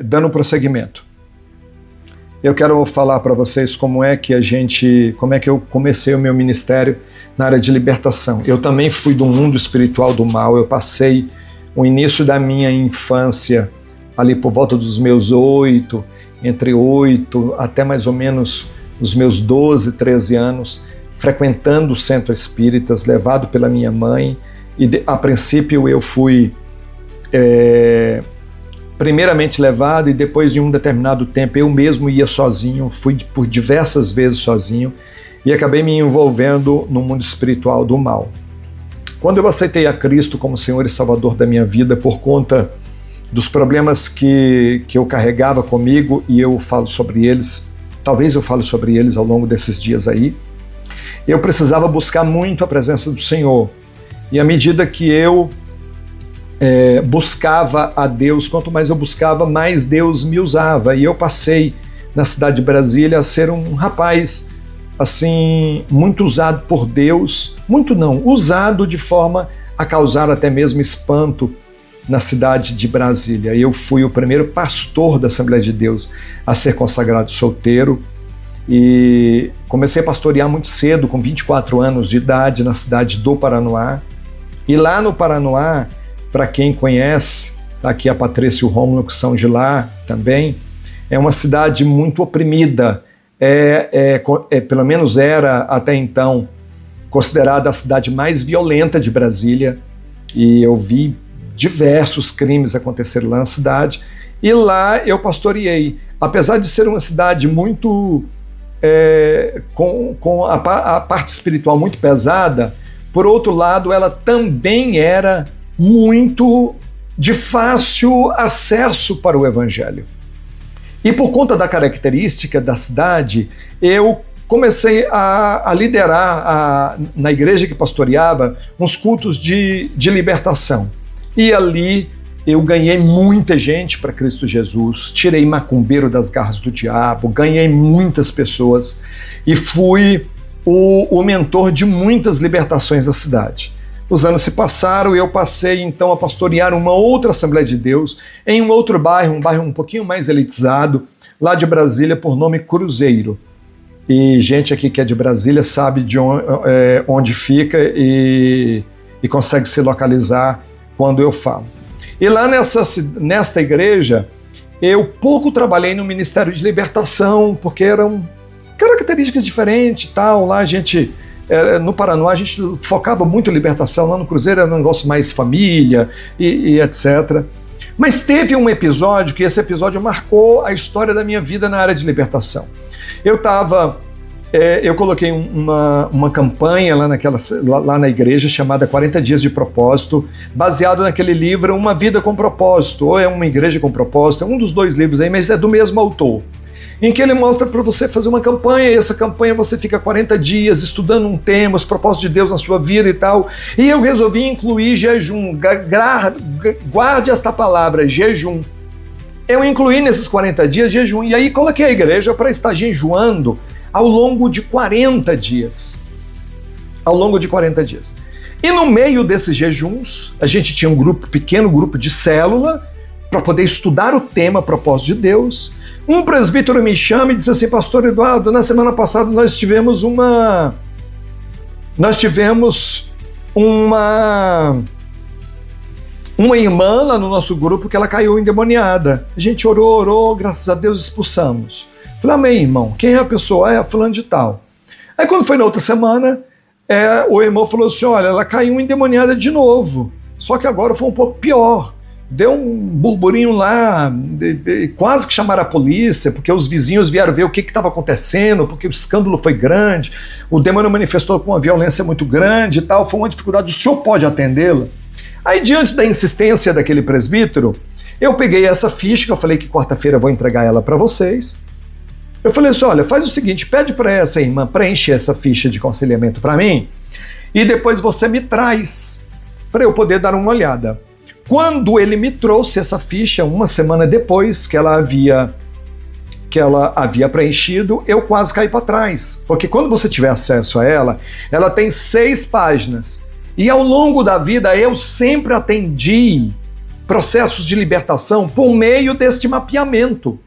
Dando prosseguimento, eu quero falar para vocês como é que eu comecei o meu ministério na área de libertação. Eu também fui do mundo espiritual do mal. Eu passei o início da minha infância ali por volta dos meus entre 8 até mais ou menos os meus 12, 13 anos, frequentando o centro espíritas, levado pela minha mãe. E a princípio eu fui primeiramente levado, e depois de um determinado tempo eu mesmo ia sozinho, fui por diversas vezes sozinho e acabei me envolvendo no mundo espiritual do mal. Quando eu aceitei a Cristo como Senhor e Salvador da minha vida, por conta dos problemas que eu carregava comigo, e eu falo sobre eles, talvez eu fale sobre eles ao longo desses dias aí, eu precisava buscar muito a presença do Senhor. E à medida que eu buscava a Deus, quanto mais eu buscava, mais Deus me usava. E eu passei na cidade de Brasília a ser um rapaz assim, muito usado por Deus, muito não, usado de forma a causar até mesmo espanto na cidade de Brasília. Eu fui o primeiro pastor da Assembleia de Deus a ser consagrado solteiro, e comecei a pastorear muito cedo, com 24 anos de idade, na cidade do Paranoá. E lá no Paranoá, para quem conhece, aqui a Patrícia e o Rômulo, que são de lá também, é uma cidade muito oprimida, pelo menos era até então considerada a cidade mais violenta de Brasília, e eu vi diversos crimes acontecerem lá na cidade, e lá eu pastoreei. Apesar de ser uma cidade muito com a parte espiritual muito pesada, por outro lado ela também era muito de fácil acesso para o Evangelho. E por conta da característica da cidade, eu comecei a liderar na igreja que pastoreava uns cultos de libertação. E ali eu ganhei muita gente para Cristo Jesus, tirei macumbeiro das garras do diabo, ganhei muitas pessoas e fui o mentor de muitas libertações da cidade. Os anos se passaram e eu passei então a pastorear uma outra Assembleia de Deus em um outro bairro, um bairro um pouquinho mais elitizado, lá de Brasília, por nome Cruzeiro. E gente aqui que é de Brasília sabe de onde fica e consegue se localizar quando eu falo. E lá nesta igreja, eu pouco trabalhei no Ministério de Libertação, porque eram características diferentes e tal. Lá a gente... no Paraná a gente focava muito em libertação, lá no Cruzeiro era um negócio mais família e etc. Mas teve um episódio, que esse episódio marcou a história da minha vida na área de libertação. Eu coloquei uma campanha lá na igreja chamada 40 Dias de Propósito, baseado naquele livro Uma Vida com Propósito, ou é Uma Igreja com Propósito, é um dos dois livros aí, mas é do mesmo autor, em que ele mostra para você fazer uma campanha, e essa campanha você fica 40 dias estudando um tema, os propósitos de Deus na sua vida e tal. E eu resolvi incluir jejum. Guarde esta palavra, jejum. Eu incluí nesses 40 dias jejum, e aí coloquei a igreja para estar jejuando ao longo de 40 dias. Ao longo de 40 dias. E no meio desses jejuns, a gente tinha um pequeno grupo de célula, para poder estudar o tema propósito de Deus. Um presbítero me chama e disse assim: Pastor Eduardo, na semana passada nós tivemos uma irmã lá no nosso grupo que ela caiu endemoniada. A gente orou, graças a Deus expulsamos. Falei: amém, irmão. Quem é a pessoa? É fulano de tal. Aí quando foi na outra semana, o irmão falou assim: olha, ela caiu endemoniada de novo, só que agora foi um pouco pior. Deu um burburinho lá, quase que chamaram a polícia, porque os vizinhos vieram ver o que estava acontecendo, porque o escândalo foi grande, o demônio manifestou com uma violência muito grande e tal, foi uma dificuldade, o senhor pode atendê-la? Aí, diante da insistência daquele presbítero, eu peguei essa ficha, que eu falei que quarta-feira eu vou entregar ela para vocês. Eu falei assim: olha, faz o seguinte, pede para essa irmã preencher essa ficha de aconselhamento para mim, e depois você me traz, para eu poder dar uma olhada. Quando ele me trouxe essa ficha, uma semana depois que ela havia preenchido, eu quase caí para trás. Porque quando você tiver acesso a ela tem 6 páginas. E ao longo da vida eu sempre atendi processos de libertação por meio deste mapeamento.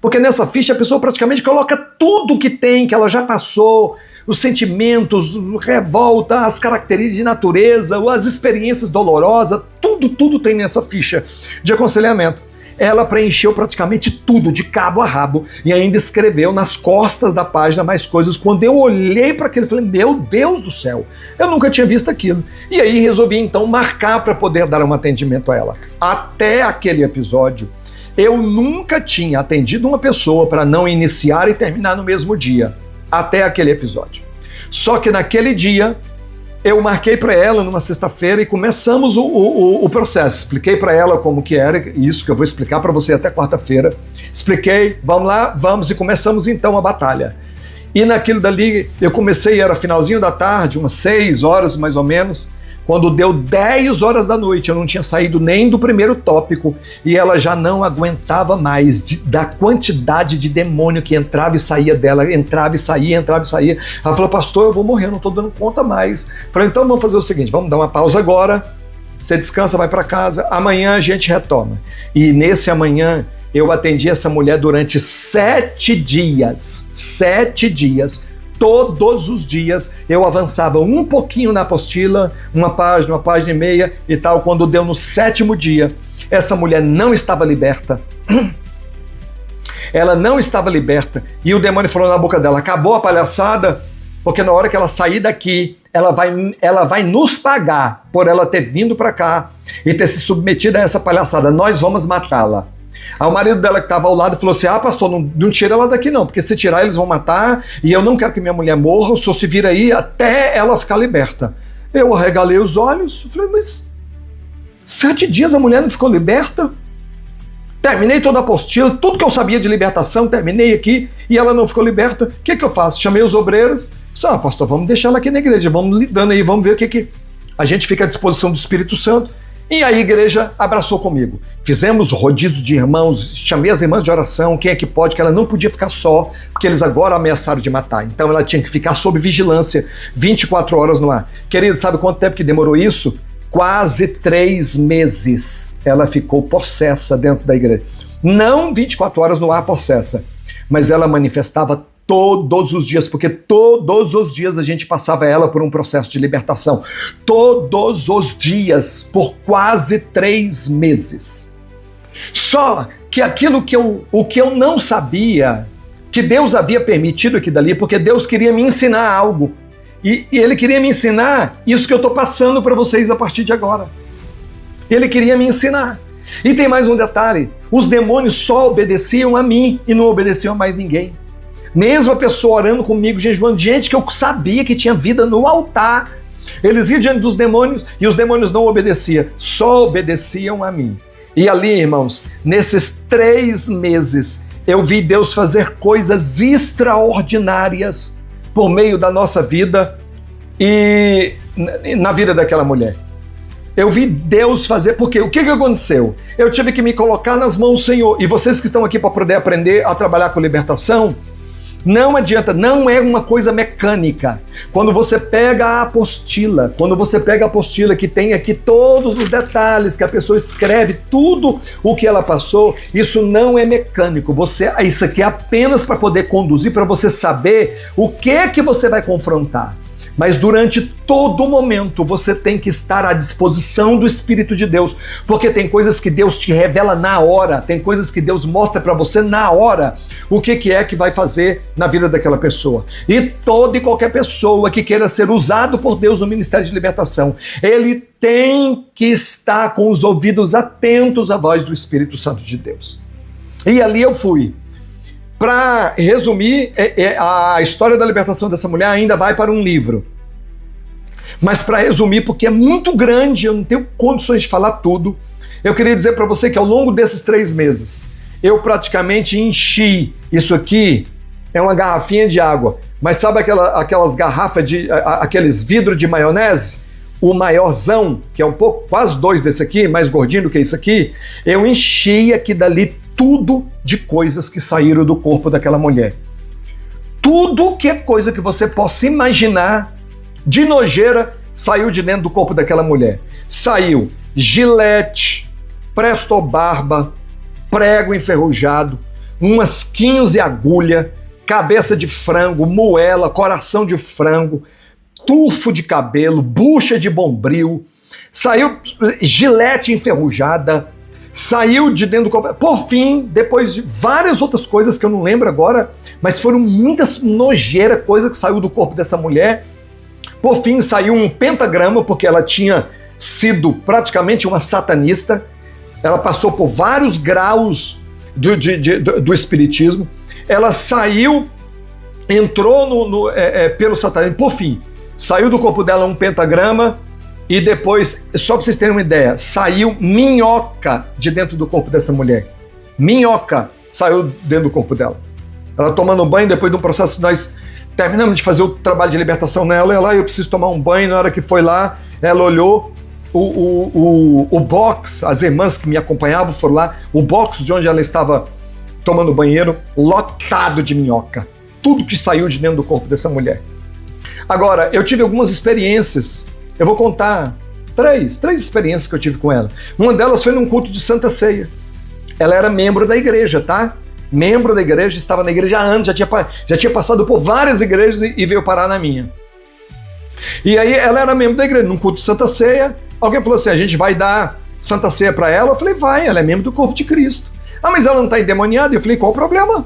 Porque nessa ficha a pessoa praticamente coloca tudo que tem, que ela já passou, os sentimentos, revolta, as características de natureza, as experiências dolorosas, tudo tem nessa ficha de aconselhamento. Ela preencheu praticamente tudo, de cabo a rabo, e ainda escreveu nas costas da página mais coisas. Quando eu olhei para aquilo, eu falei, meu Deus do céu, eu nunca tinha visto aquilo. E aí resolvi então marcar para poder dar um atendimento a ela. Até aquele episódio, eu nunca tinha atendido uma pessoa para não iniciar e terminar no mesmo dia. Até aquele episódio. Só que naquele dia, eu marquei para ela numa sexta-feira e começamos o processo. Expliquei para ela como que era, isso que eu vou explicar para você até quarta-feira. Expliquei, vamos lá, vamos, e começamos então a batalha. E naquilo dali, eu comecei, era finalzinho da tarde, umas 6 horas mais ou menos, quando deu 10 horas da noite, eu não tinha saído nem do primeiro tópico e ela já não aguentava mais da quantidade de demônio que entrava e saía dela, entrava e saía. Ela falou, pastor, eu vou morrer, eu não estou dando conta mais. Falei, então vamos fazer o seguinte, vamos dar uma pausa agora, você descansa, vai para casa, amanhã a gente retoma. E nesse amanhã, eu atendi essa mulher durante 7 dias, 7 dias, todos os dias eu avançava um pouquinho na apostila, uma página e meia e tal. Quando deu no 7º dia, essa mulher não estava liberta. Ela não estava liberta. E o demônio falou na boca dela, acabou a palhaçada, porque na hora que ela sair daqui, ela vai nos pagar por ela ter vindo para cá e ter se submetido a essa palhaçada. Nós vamos matá-la. Aí o marido dela que estava ao lado falou assim, pastor, não tira ela daqui não, porque se tirar eles vão matar e eu não quero que minha mulher morra, o senhor se vira aí até ela ficar liberta. Eu arregalei os olhos, falei, mas 7 dias a mulher não ficou liberta? Terminei toda a apostila, tudo que eu sabia de libertação, terminei aqui e ela não ficou liberta. O que eu faço? Chamei os obreiros, disse, pastor, vamos deixar ela aqui na igreja, vamos lidando aí, vamos ver o que a gente fica à disposição do Espírito Santo. E aí a igreja abraçou comigo. Fizemos rodízio de irmãos, chamei as irmãs de oração, quem é que pode, que ela não podia ficar só, porque eles agora ameaçaram de matar. Então ela tinha que ficar sob vigilância, 24 horas no ar. Querido, sabe quanto tempo que demorou isso? Quase 3 meses ela ficou possessa dentro da igreja. Não 24 horas no ar possessa, mas ela manifestava todos os dias, porque todos os dias a gente passava ela por um processo de libertação. Todos os dias, por quase 3 meses. Só que o que eu não sabia, que Deus havia permitido aqui dali, porque Deus queria me ensinar algo. E Ele queria me ensinar isso que eu estou passando para vocês a partir de agora. Ele queria me ensinar. E tem mais um detalhe, os demônios só obedeciam a mim e não obedeciam a mais ninguém. Mesmo a pessoa orando comigo, jejuando, gente que eu sabia que tinha vida no altar, eles iam diante dos demônios e os demônios não obedeciam, só obedeciam a mim. E ali, irmãos, nesses 3 meses, eu vi Deus fazer coisas extraordinárias por meio da nossa vida e na vida daquela mulher. Eu vi Deus fazer, porque o que aconteceu? Eu tive que me colocar nas mãos do Senhor. E vocês que estão aqui para poder aprender a trabalhar com libertação, não adianta, não é uma coisa mecânica. Quando você pega a apostila, que tem aqui todos os detalhes, que a pessoa escreve tudo o que ela passou, isso não é mecânico. Isso aqui é apenas para poder conduzir, para você saber o que você vai confrontar. Mas durante todo momento você tem que estar à disposição do Espírito de Deus, porque tem coisas que Deus te revela na hora, tem coisas que Deus mostra para você na hora o que é que vai fazer na vida daquela pessoa. E toda e qualquer pessoa que queira ser usado por Deus no Ministério de Libertação, ele tem que estar com os ouvidos atentos à voz do Espírito Santo de Deus. E ali eu fui. Para resumir, a história da libertação dessa mulher ainda vai para um livro. Mas para resumir, porque é muito grande, eu não tenho condições de falar tudo, eu queria dizer para você que ao longo desses 3 meses, eu praticamente enchi, isso aqui é uma garrafinha de água, mas sabe aquelas garrafas, aqueles vidros de maionese? O maiorzão, que é um pouco, quase 2 desse aqui, mais gordinho do que isso aqui, eu enchi aqui dali tudo de coisas que saíram do corpo daquela mulher. Tudo que é coisa que você possa imaginar de nojeira saiu de dentro do corpo daquela mulher. Saiu gilete, presto barba, prego enferrujado, umas 15 agulhas, cabeça de frango, moela, coração de frango, tufo de cabelo, bucha de bombril, saiu gilete enferrujada, saiu de dentro do corpo. Por fim, depois de várias outras coisas que eu não lembro agora, mas foram muitas nojeiras, coisa que saiu do corpo dessa mulher. Por fim, saiu um pentagrama, porque ela tinha sido praticamente uma satanista. Ela passou por vários graus do espiritismo. Ela saiu, entrou pelo satanismo. Por fim, saiu do corpo dela um pentagrama e depois, só para vocês terem uma ideia, saiu minhoca de dentro do corpo dessa mulher. Minhoca saiu dentro do corpo dela. Ela tomando banho, depois de um processo que nós terminamos de fazer o trabalho de libertação nela, ela, eu preciso tomar um banho. Na hora que foi lá, ela olhou o box, as irmãs que me acompanhavam foram lá, o box de onde ela estava tomando banheiro, lotado de minhoca. Tudo que saiu de dentro do corpo dessa mulher. Agora, eu tive algumas experiências, eu vou contar três experiências que eu tive com ela. Uma delas foi num culto de Santa Ceia. Ela era membro da igreja, tá? Membro da igreja, estava na igreja há anos, já tinha passado por várias igrejas e veio parar na minha. E aí ela era membro da igreja, num culto de Santa Ceia. Alguém falou assim, a gente vai dar Santa Ceia para ela? Eu falei, vai, ela é membro do corpo de Cristo. Ah, mas ela não está endemoniada? Eu falei, qual o problema?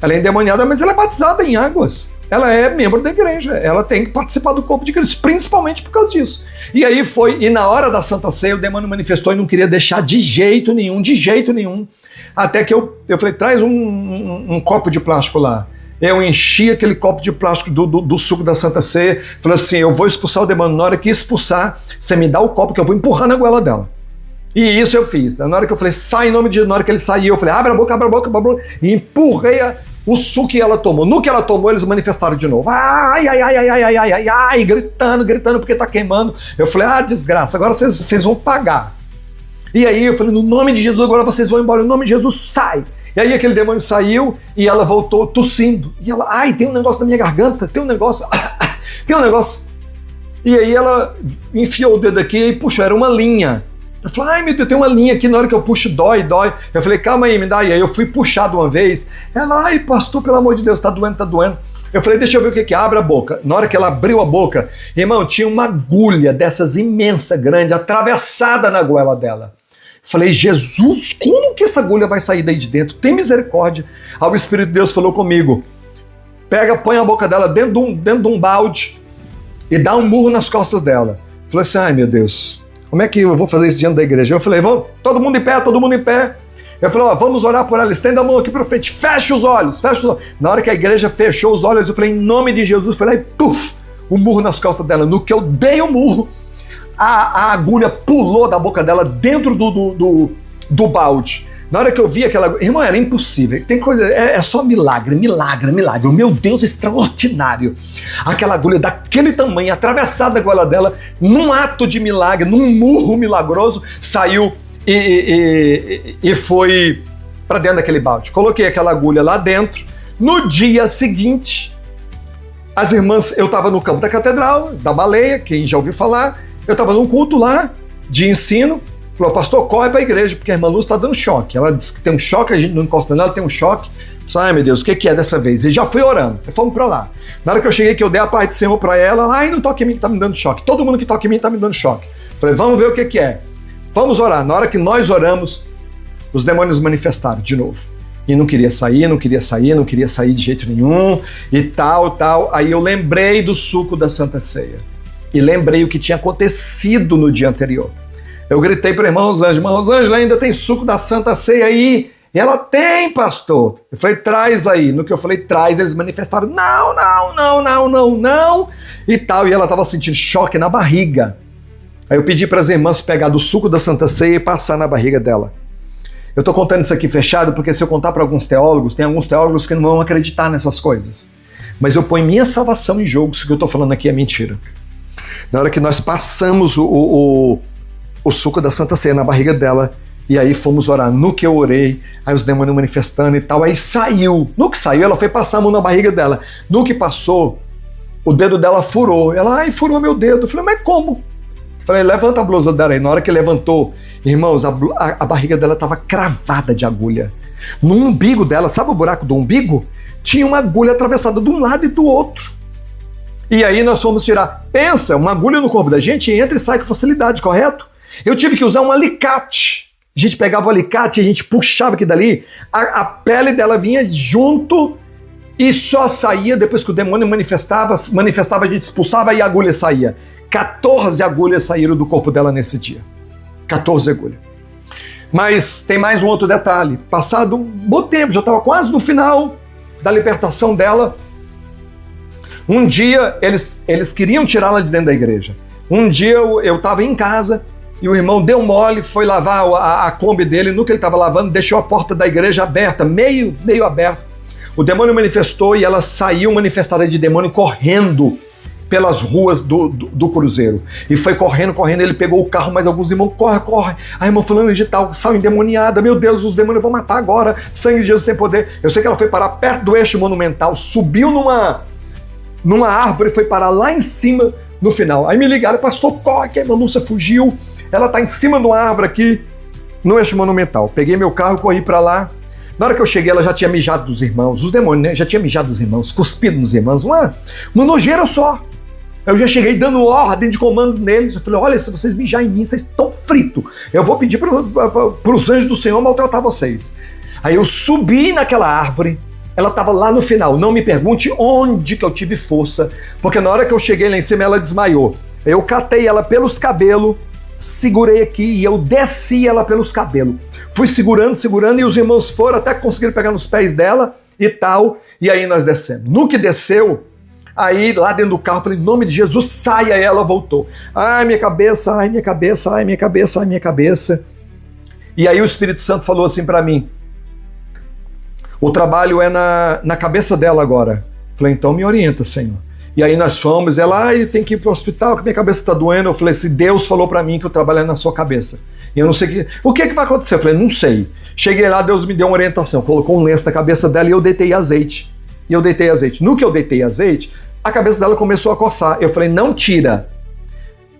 Ela é endemoniada, mas ela é batizada em águas. Ela é membro da igreja, ela tem que participar do corpo de Cristo, principalmente por causa disso. E aí e na hora da Santa Ceia, o demônio manifestou e não queria deixar de jeito nenhum. Até que eu falei, traz um copo de plástico lá. Eu enchi aquele copo de plástico do suco da Santa Ceia, falei assim, eu vou expulsar o demônio, na hora que expulsar, você me dá o copo que eu vou empurrar na goela dela. E isso eu fiz. Na hora que eu falei, sai em nome de Jesus, na hora que ele saiu, eu falei, abre a boca, e empurrei o suco que ela tomou. No que ela tomou, eles manifestaram de novo. Ai, gritando, porque tá queimando. Eu falei, desgraça, agora vocês vão pagar. E aí eu falei, no nome de Jesus, agora vocês vão embora, no nome de Jesus, sai. E aí aquele demônio saiu e ela voltou tossindo. E ela, tem um negócio na minha garganta, tem um negócio. E aí ela enfiou o dedo aqui e puxou, era uma linha. Eu falei, meu Deus, tem uma linha aqui, na hora que eu puxo, dói. Eu falei, calma aí, me dá. E aí eu fui puxado uma vez. Ela, pastor, pelo amor de Deus, tá doendo. Eu falei, deixa eu ver o que é, abre a boca. Na hora que ela abriu a boca, irmão, tinha uma agulha dessas imensa, grande, atravessada na goela dela. Eu falei, Jesus, como que essa agulha vai sair daí de dentro? Tem misericórdia. Aí o Espírito de Deus falou comigo, põe a boca dela dentro de um balde e dá um murro nas costas dela. Eu falei assim, meu Deus, como é que eu vou fazer isso diante da igreja? Eu falei, vamos, todo mundo em pé. Eu falei, vamos orar por ela, estenda a mão aqui para frente, fecha os olhos. Na hora que a igreja fechou os olhos, eu falei, em nome de Jesus, falei, puf, um murro nas costas dela. No que eu dei o murro, a agulha pulou da boca dela dentro do balde. Na hora que eu vi aquela... Irmão, era impossível. Tem coisa... É só milagre. Meu Deus, extraordinário. Aquela agulha daquele tamanho, atravessada a goela dela, num ato de milagre, num murro milagroso, saiu e foi para dentro daquele balde. Coloquei aquela agulha lá dentro. No dia seguinte, as irmãs... Eu estava no campo da catedral, da Baleia, quem já ouviu falar. Eu estava num culto lá, de ensino. Falou, pastor, corre para a igreja, porque a irmã Lúcia está dando choque. Ela disse que tem um choque, a gente não encosta nela, tem um choque. Eu falei, meu Deus, o que é dessa vez? E já fui orando, fomos para lá. Na hora que eu cheguei, que eu dei a paz do Senhor para ela, não toque em mim que está me dando choque. Todo mundo que toca em mim está me dando choque. Falei, vamos ver o que é. Vamos orar. Na hora que nós oramos, os demônios manifestaram de novo. E não queria sair de jeito nenhum, e tal. Aí eu lembrei do suco da Santa Ceia. E lembrei o que tinha acontecido no dia anterior. Eu gritei para a irmã Rosângela, ainda tem suco da Santa Ceia aí? E ela, tem, pastor. Eu falei, traz aí. No que eu falei, traz, eles manifestaram, não, e tal. E ela estava sentindo choque na barriga. Aí eu pedi para as irmãs pegar do suco da Santa Ceia e passar na barriga dela. Eu estou contando isso aqui fechado, porque se eu contar para alguns teólogos, tem alguns teólogos que não vão acreditar nessas coisas. Mas eu ponho minha salvação em jogo, se o que eu estou falando aqui é mentira. Na hora que nós passamos o suco da Santa Ceia na barriga dela, e aí fomos orar. No que eu orei, aí os demônios manifestando e tal, aí saiu. No que saiu, ela foi passar a mão na barriga dela. No que passou, o dedo dela furou. Ela, furou meu dedo. Eu falei, mas como? Eu Falei, levanta a blusa dela aí. Na hora que levantou, irmãos, a barriga dela estava cravada de agulha. No umbigo dela, sabe o buraco do umbigo? Tinha uma agulha atravessada de um lado e do outro. E aí nós fomos tirar. Pensa, uma agulha no corpo da gente entra e sai com facilidade, correto? Eu tive que usar um alicate. A gente pegava o alicate e a gente puxava aqui dali. A pele dela vinha junto e só saía depois que o demônio manifestava, a gente expulsava e a agulha saía. 14 agulhas saíram do corpo dela nesse dia. 14 agulhas. Mas tem mais um outro detalhe. Passado um bom tempo, já estava quase no final da libertação dela. Um dia eles queriam tirá-la de dentro da igreja. Um dia eu estava em casa e o irmão deu mole, foi lavar a Kombi dele. No que ele estava lavando, deixou a porta da igreja aberta, meio aberta. O demônio manifestou e ela saiu manifestada de demônio correndo pelas ruas do cruzeiro. E foi correndo, ele pegou o carro, mas alguns irmãos, corre. A irmã fulana de tal saiu endemoniada, meu Deus, os demônios vão matar agora, sangue de Jesus tem poder. Eu sei que ela foi parar perto do eixo monumental, subiu numa árvore, foi parar lá em cima no final. Aí me ligaram, pastor, corre, que a irmã Lúcia fugiu, ela tá em cima de uma árvore aqui no eixo monumental. Peguei meu carro, corri para lá. Na hora que eu cheguei, ela já tinha mijado dos irmãos, os demônios, né? Já tinha mijado dos irmãos, cuspido nos irmãos, uma nojeira só. Eu já cheguei dando ordem de comando neles. Eu falei, olha, se vocês mijarem em mim, vocês estão fritos. Eu vou pedir para os anjos do Senhor maltratar vocês. Aí eu subi naquela árvore, ela estava lá no final. Não me pergunte onde que eu tive força, porque na hora que eu cheguei lá em cima, ela desmaiou. Eu catei ela pelos cabelos, segurei aqui e eu desci ela pelos cabelos. Fui segurando e os irmãos foram até que conseguiram pegar nos pés dela e tal, e aí nós descemos. No que desceu, aí lá dentro do carro, eu falei, em nome de Jesus, saia, e ela voltou. Ai, minha cabeça, ai, minha cabeça, ai, minha cabeça, ai, minha cabeça. E aí o Espírito Santo falou assim para mim, o trabalho é na cabeça dela agora. Eu falei, então me orienta, Senhor. E aí nós fomos, ela, tem que ir pro hospital, que minha cabeça tá doendo. Eu falei, se Deus falou para mim que o trabalho é na sua cabeça. E eu não sei o que vai acontecer. Eu falei, não sei. Cheguei lá, Deus me deu uma orientação, colocou um lenço na cabeça dela e eu deitei azeite. No que eu deitei azeite, a cabeça dela começou a coçar. Eu falei, não tira.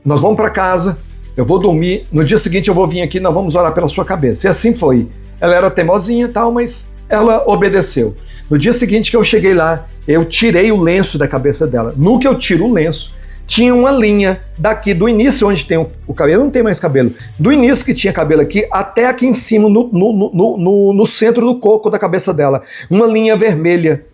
Nós vamos para casa, eu vou dormir, no dia seguinte eu vou vir aqui, nós vamos orar pela sua cabeça. E assim foi. Ela era teimosinha e tal, mas ela obedeceu. No dia seguinte que eu cheguei lá, eu tirei o lenço da cabeça dela. No que eu tiro o lenço, tinha uma linha daqui, do início onde tem o cabelo, não tem mais cabelo, do início que tinha cabelo aqui, até aqui em cima, no centro do coco da cabeça dela. Uma linha vermelha.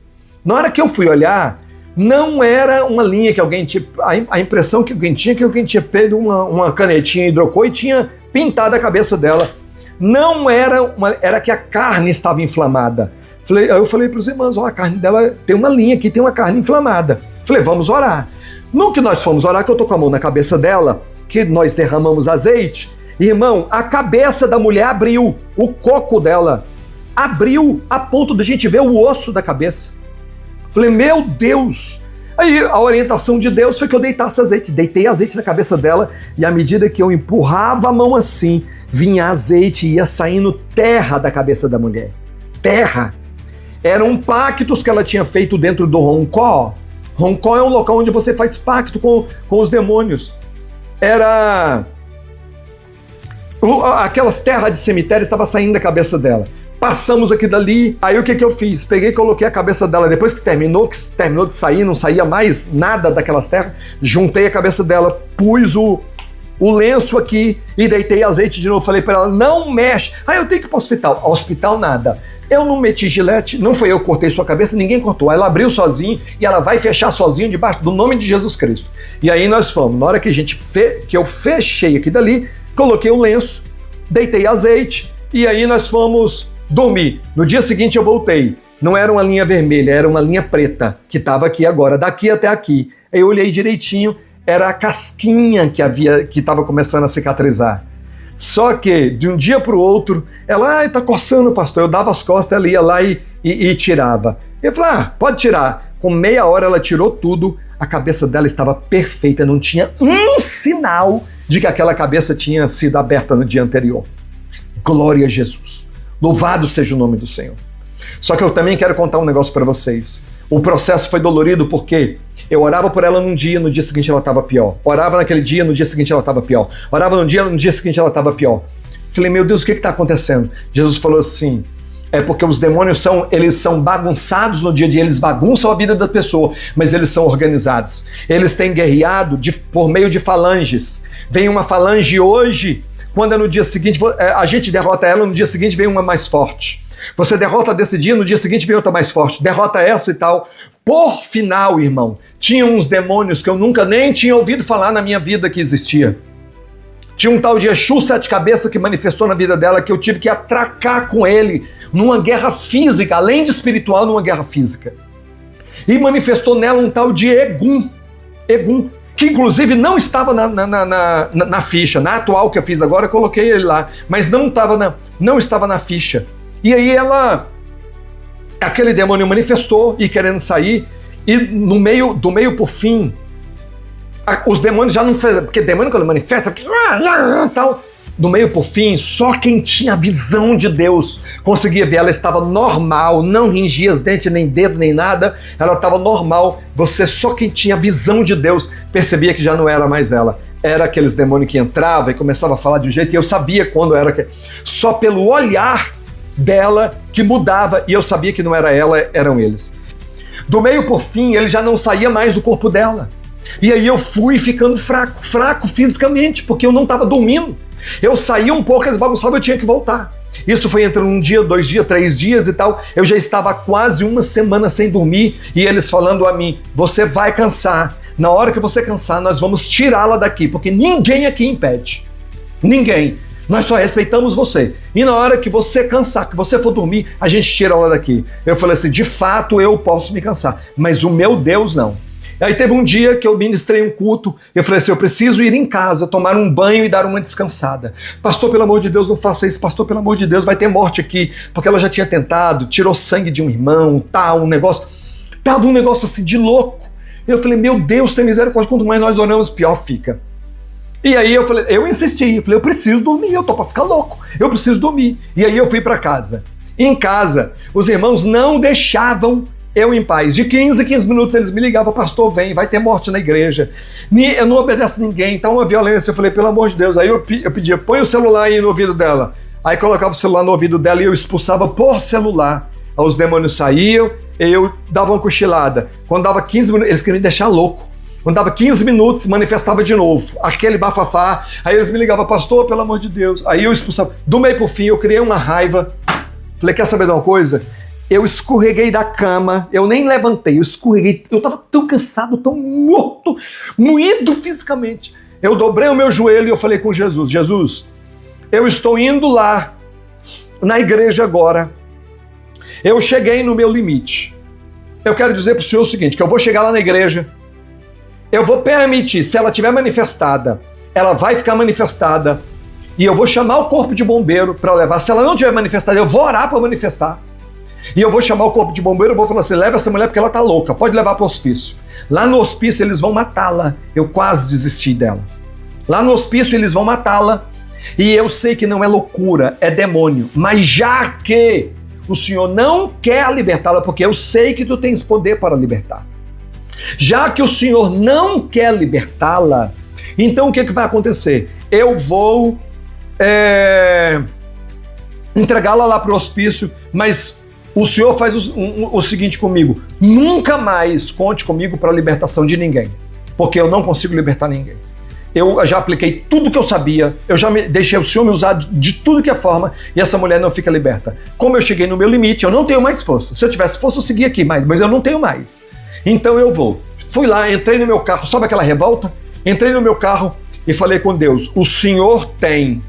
Na hora que eu fui olhar, não era uma linha que alguém tinha... A impressão que alguém tinha pego uma canetinha hidrocor e tinha pintado a cabeça dela. Não era era que a carne estava inflamada. Eu falei para os irmãos, a carne dela tem uma linha aqui, tem uma carne inflamada. Falei, vamos orar. No que nós fomos orar, que eu tô com a mão na cabeça dela, que nós derramamos azeite, irmão, a cabeça da mulher abriu, o coco dela abriu a ponto de a gente ver o osso da cabeça. Falei, meu Deus! Aí a orientação de Deus foi que eu deitasse azeite. Deitei azeite na cabeça dela e à medida que eu empurrava a mão assim, vinha azeite e ia saindo terra da cabeça da mulher. Terra. Eram pactos que ela tinha feito dentro do Roncó. Roncó é um local onde você faz pacto com os demônios. Era... Aquelas terras de cemitério estavam saindo da cabeça dela. Passamos aqui dali, aí o que eu fiz? Peguei e coloquei a cabeça dela, depois que terminou de sair, não saía mais nada daquelas terras, juntei a cabeça dela, pus o lenço aqui e deitei azeite de novo, falei para ela, não mexe. Eu tenho que ir para o hospital. Hospital nada. Eu não meti gilete, não foi eu que cortei sua cabeça, ninguém cortou. Ela abriu sozinho e ela vai fechar sozinho debaixo do nome de Jesus Cristo. E aí nós fomos, na hora que que eu fechei aqui dali, coloquei o lenço, deitei azeite e aí nós fomos dormir. No dia seguinte eu voltei. Não era uma linha vermelha, era uma linha preta que estava aqui agora, daqui até aqui. Aí eu olhei direitinho, era a casquinha que estava começando a cicatrizar. Só que de um dia para o outro, ela, tá coçando, pastor. Eu dava as costas, ela ia lá e tirava. Eu falei, pode tirar. Com meia hora ela tirou tudo, a cabeça dela estava perfeita, não tinha um sinal de que aquela cabeça tinha sido aberta no dia anterior. Glória a Jesus. Louvado seja o nome do Senhor. Só que eu também quero contar um negócio para vocês. O processo foi dolorido porque eu orava por ela num dia, no dia seguinte ela estava pior. Orava naquele dia, no dia seguinte ela estava pior. Orava no dia seguinte ela estava pior. Falei, meu Deus, o que está acontecendo? Jesus falou assim, é porque os demônios eles são bagunçados no dia a dia, eles bagunçam a vida da pessoa, mas eles são organizados. Eles têm guerreado por meio de falanges. Vem uma falange hoje, quando é no dia seguinte, a gente derrota ela, no dia seguinte vem uma mais forte. Você derrota desse dia, no dia seguinte vem outra mais forte. Derrota essa e tal. Por final, irmão, tinha uns demônios que eu nunca nem tinha ouvido falar na minha vida que existia. Tinha um tal de Exu Sete Cabeças que manifestou na vida dela, que eu tive que atracar com ele numa guerra física, além de espiritual, numa guerra física. E manifestou nela um tal de Egum, que inclusive não estava na ficha. Na atual que eu fiz agora, eu coloquei ele lá, mas não estava na ficha. E aí aquele demônio manifestou e querendo sair, e do meio por fim, os demônios já não fazem, porque demônio quando manifesta, tal, do meio por fim, só quem tinha visão de Deus conseguia ver, ela estava normal, não rangia os dentes, nem dedo, nem nada, ela estava normal, só quem tinha visão de Deus percebia que já não era mais ela. Era aqueles demônios que entravam e começavam a falar de um jeito, e eu sabia quando era, só pelo olhar dela que mudava, e eu sabia que não era ela, eram eles. Do meio por fim, ele já não saía mais do corpo dela. E aí eu fui ficando fraco fisicamente, porque eu não estava dormindo. Eu saía um pouco, eles bagunçavam, eu tinha que voltar. Isso foi entre 1 dia, 2 dias, 3 dias e tal. Eu já estava quase 1 semana sem dormir, e eles falando a mim, você vai cansar. Na hora que você cansar, nós vamos tirá-la daqui, porque ninguém aqui impede. Ninguém. Nós só respeitamos você. E na hora que você cansar, que você for dormir, a gente tira ela daqui. Eu falei assim, de fato eu posso me cansar, mas o meu Deus não. Aí teve um dia que eu ministrei um culto, eu falei assim, eu preciso ir em casa, tomar um banho e dar uma descansada. Pastor, pelo amor de Deus, não faça isso. Pastor, pelo amor de Deus, vai ter morte aqui. Porque ela já tinha tentado, tirou sangue de um irmão, tal, um negócio. Tava um negócio assim de louco. Eu falei, meu Deus, tem misericórdia, quanto mais nós oramos, pior fica. E aí eu insisti, eu falei, eu preciso dormir, eu tô pra ficar louco, eu preciso dormir. E aí eu fui pra casa. Em casa, os irmãos não deixavam eu em paz. De 15 a 15 minutos eles me ligavam, pastor, vem, vai ter morte na igreja. Eu não obedeço ninguém, tá uma violência. Eu falei, pelo amor de Deus. Aí eu pedia, põe o celular aí no ouvido dela. Aí colocava o celular no ouvido dela e eu expulsava por celular. Aí os demônios saíam e eu dava uma cochilada. Quando dava 15 minutos, eles queriam me deixar louco. Quando dava 15 minutos, manifestava de novo. Aquele bafafá. Aí eles me ligavam, pastor, pelo amor de Deus. Aí eu expulsava. Do meio pro fim, eu criei uma raiva. Falei, quer saber de uma coisa? Eu escorreguei da cama, eu nem levantei, eu escorreguei, eu estava tão cansado, tão morto, moído fisicamente. Eu dobrei o meu joelho e eu falei com Jesus, Jesus, eu estou indo lá na igreja agora, eu cheguei no meu limite. Eu quero dizer para o Senhor o seguinte, que eu vou chegar lá na igreja, eu vou permitir, se ela estiver manifestada, ela vai ficar manifestada, e eu vou chamar o corpo de bombeiro para levar. Se ela não estiver manifestada, eu vou orar para manifestar. E eu vou chamar o corpo de bombeiro e vou falar assim, leva essa mulher porque ela tá louca, pode levar para o hospício. Lá no hospício eles vão matá-la. Eu quase desisti dela. Lá no hospício eles vão matá-la. E eu sei que não é loucura, é demônio. Mas já que o Senhor não quer libertá-la, porque eu sei que tu tens poder para libertar. Já que o Senhor não quer libertá-la, então o que vai acontecer? Eu vou entregá-la lá para o hospício, mas o Senhor faz o seguinte comigo, nunca mais conte comigo para a libertação de ninguém, porque eu não consigo libertar ninguém. Eu já apliquei tudo que eu sabia, eu já deixei o Senhor me usar de tudo que é forma, e essa mulher não fica liberta. Como eu cheguei no meu limite, eu não tenho mais força. Se eu tivesse força, eu seguia aqui mais, mas eu não tenho mais. Então eu vou. Fui lá, entrei no meu carro, sabe aquela revolta? Entrei no meu carro e falei com Deus, o Senhor tem...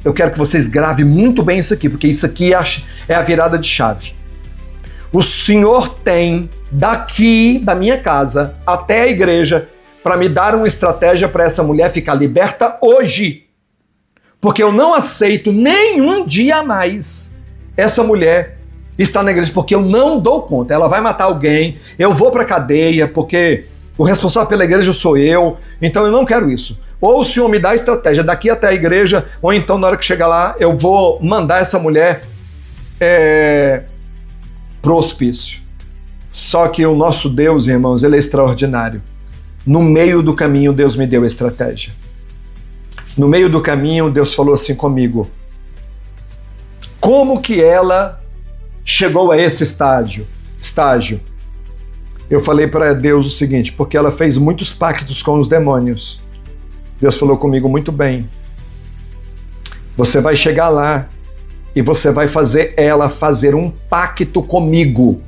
Eu quero que vocês gravem muito bem isso aqui, porque isso aqui é a virada de chave. O Senhor tem daqui da minha casa até a igreja para me dar uma estratégia para essa mulher ficar liberta hoje. Porque eu não aceito nenhum dia a mais essa mulher estar na igreja, porque eu não dou conta. Ela vai matar alguém, eu vou para a cadeia, porque o responsável pela igreja sou eu, então eu não quero isso. Ou o Senhor me dá a estratégia daqui até a igreja, ou então na hora que chegar lá, eu vou mandar essa mulher pro hospício. Só que o nosso Deus, irmãos, ele é extraordinário. No meio do caminho, Deus me deu a estratégia. No meio do caminho, Deus falou assim comigo: como que ela chegou a esse estágio? Eu falei para Deus o seguinte: porque ela fez muitos pactos com os demônios. Deus falou comigo: muito bem. Você vai chegar lá e você vai fazer ela fazer um pacto comigo.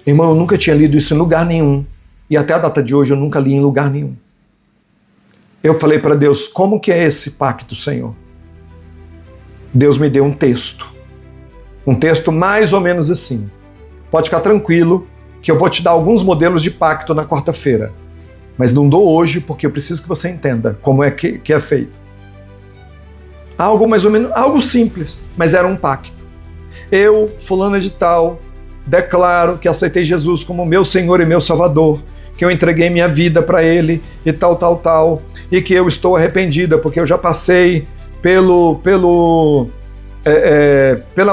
Irmão, eu nunca tinha lido isso em lugar nenhum. E até a data de hoje eu nunca li em lugar nenhum. Eu falei para Deus: como que é esse pacto, Senhor? Deus me deu um texto. Um texto mais ou menos assim. Pode ficar tranquilo que eu vou te dar alguns modelos de pacto na quarta-feira. Mas não dou hoje porque eu preciso que você entenda como é que é feito. Algo mais ou menos, algo simples, mas era um pacto. Eu, fulana de tal, declaro que aceitei Jesus como meu Senhor e meu Salvador, que eu entreguei minha vida para Ele e tal, e que eu estou arrependida porque eu já passei pela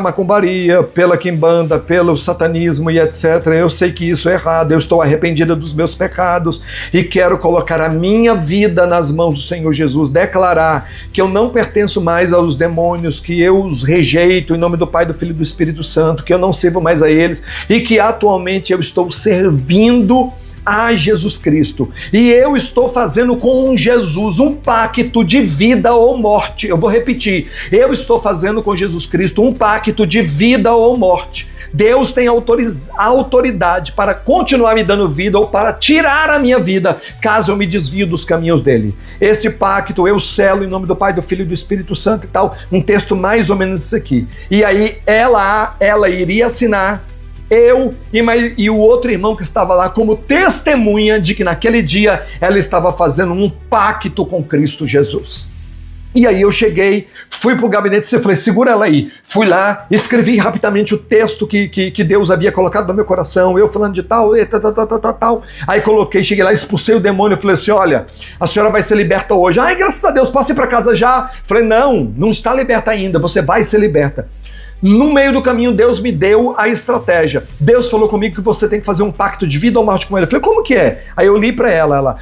macumbaria, pela quimbanda, pelo satanismo e etc. Eu sei que isso é errado, eu estou arrependida dos meus pecados e quero colocar a minha vida nas mãos do Senhor Jesus, declarar que eu não pertenço mais aos demônios, que eu os rejeito em nome do Pai, do Filho e do Espírito Santo, que eu não sirvo mais a eles e que atualmente eu estou servindo a Jesus Cristo. E eu estou fazendo com Jesus um pacto de vida ou morte. Eu vou repetir. Eu estou fazendo com Jesus Cristo um pacto de vida ou morte. Deus tem autoridade para continuar me dando vida ou para tirar a minha vida, caso eu me desvie dos caminhos dele. Este pacto eu selo em nome do Pai, do Filho e do Espírito Santo e tal. Um texto mais ou menos isso aqui. E aí ela iria assinar, eu e o outro irmão que estava lá como testemunha de que naquele dia ela estava fazendo um pacto com Cristo Jesus. E aí eu cheguei, fui para o gabinete e falei: segura ela aí. Fui lá, escrevi rapidamente o texto que Deus havia colocado no meu coração, eu falando de tal. Aí coloquei, cheguei lá, expulsei o demônio, falei assim: olha, a senhora vai ser liberta hoje. Ai, graças a Deus, passe para casa já. Falei: não está liberta ainda, você vai ser liberta. No meio do caminho, Deus me deu a estratégia. Deus falou comigo que você tem que fazer um pacto de vida ou morte com ele. Eu falei: como que é? Aí eu li para ela,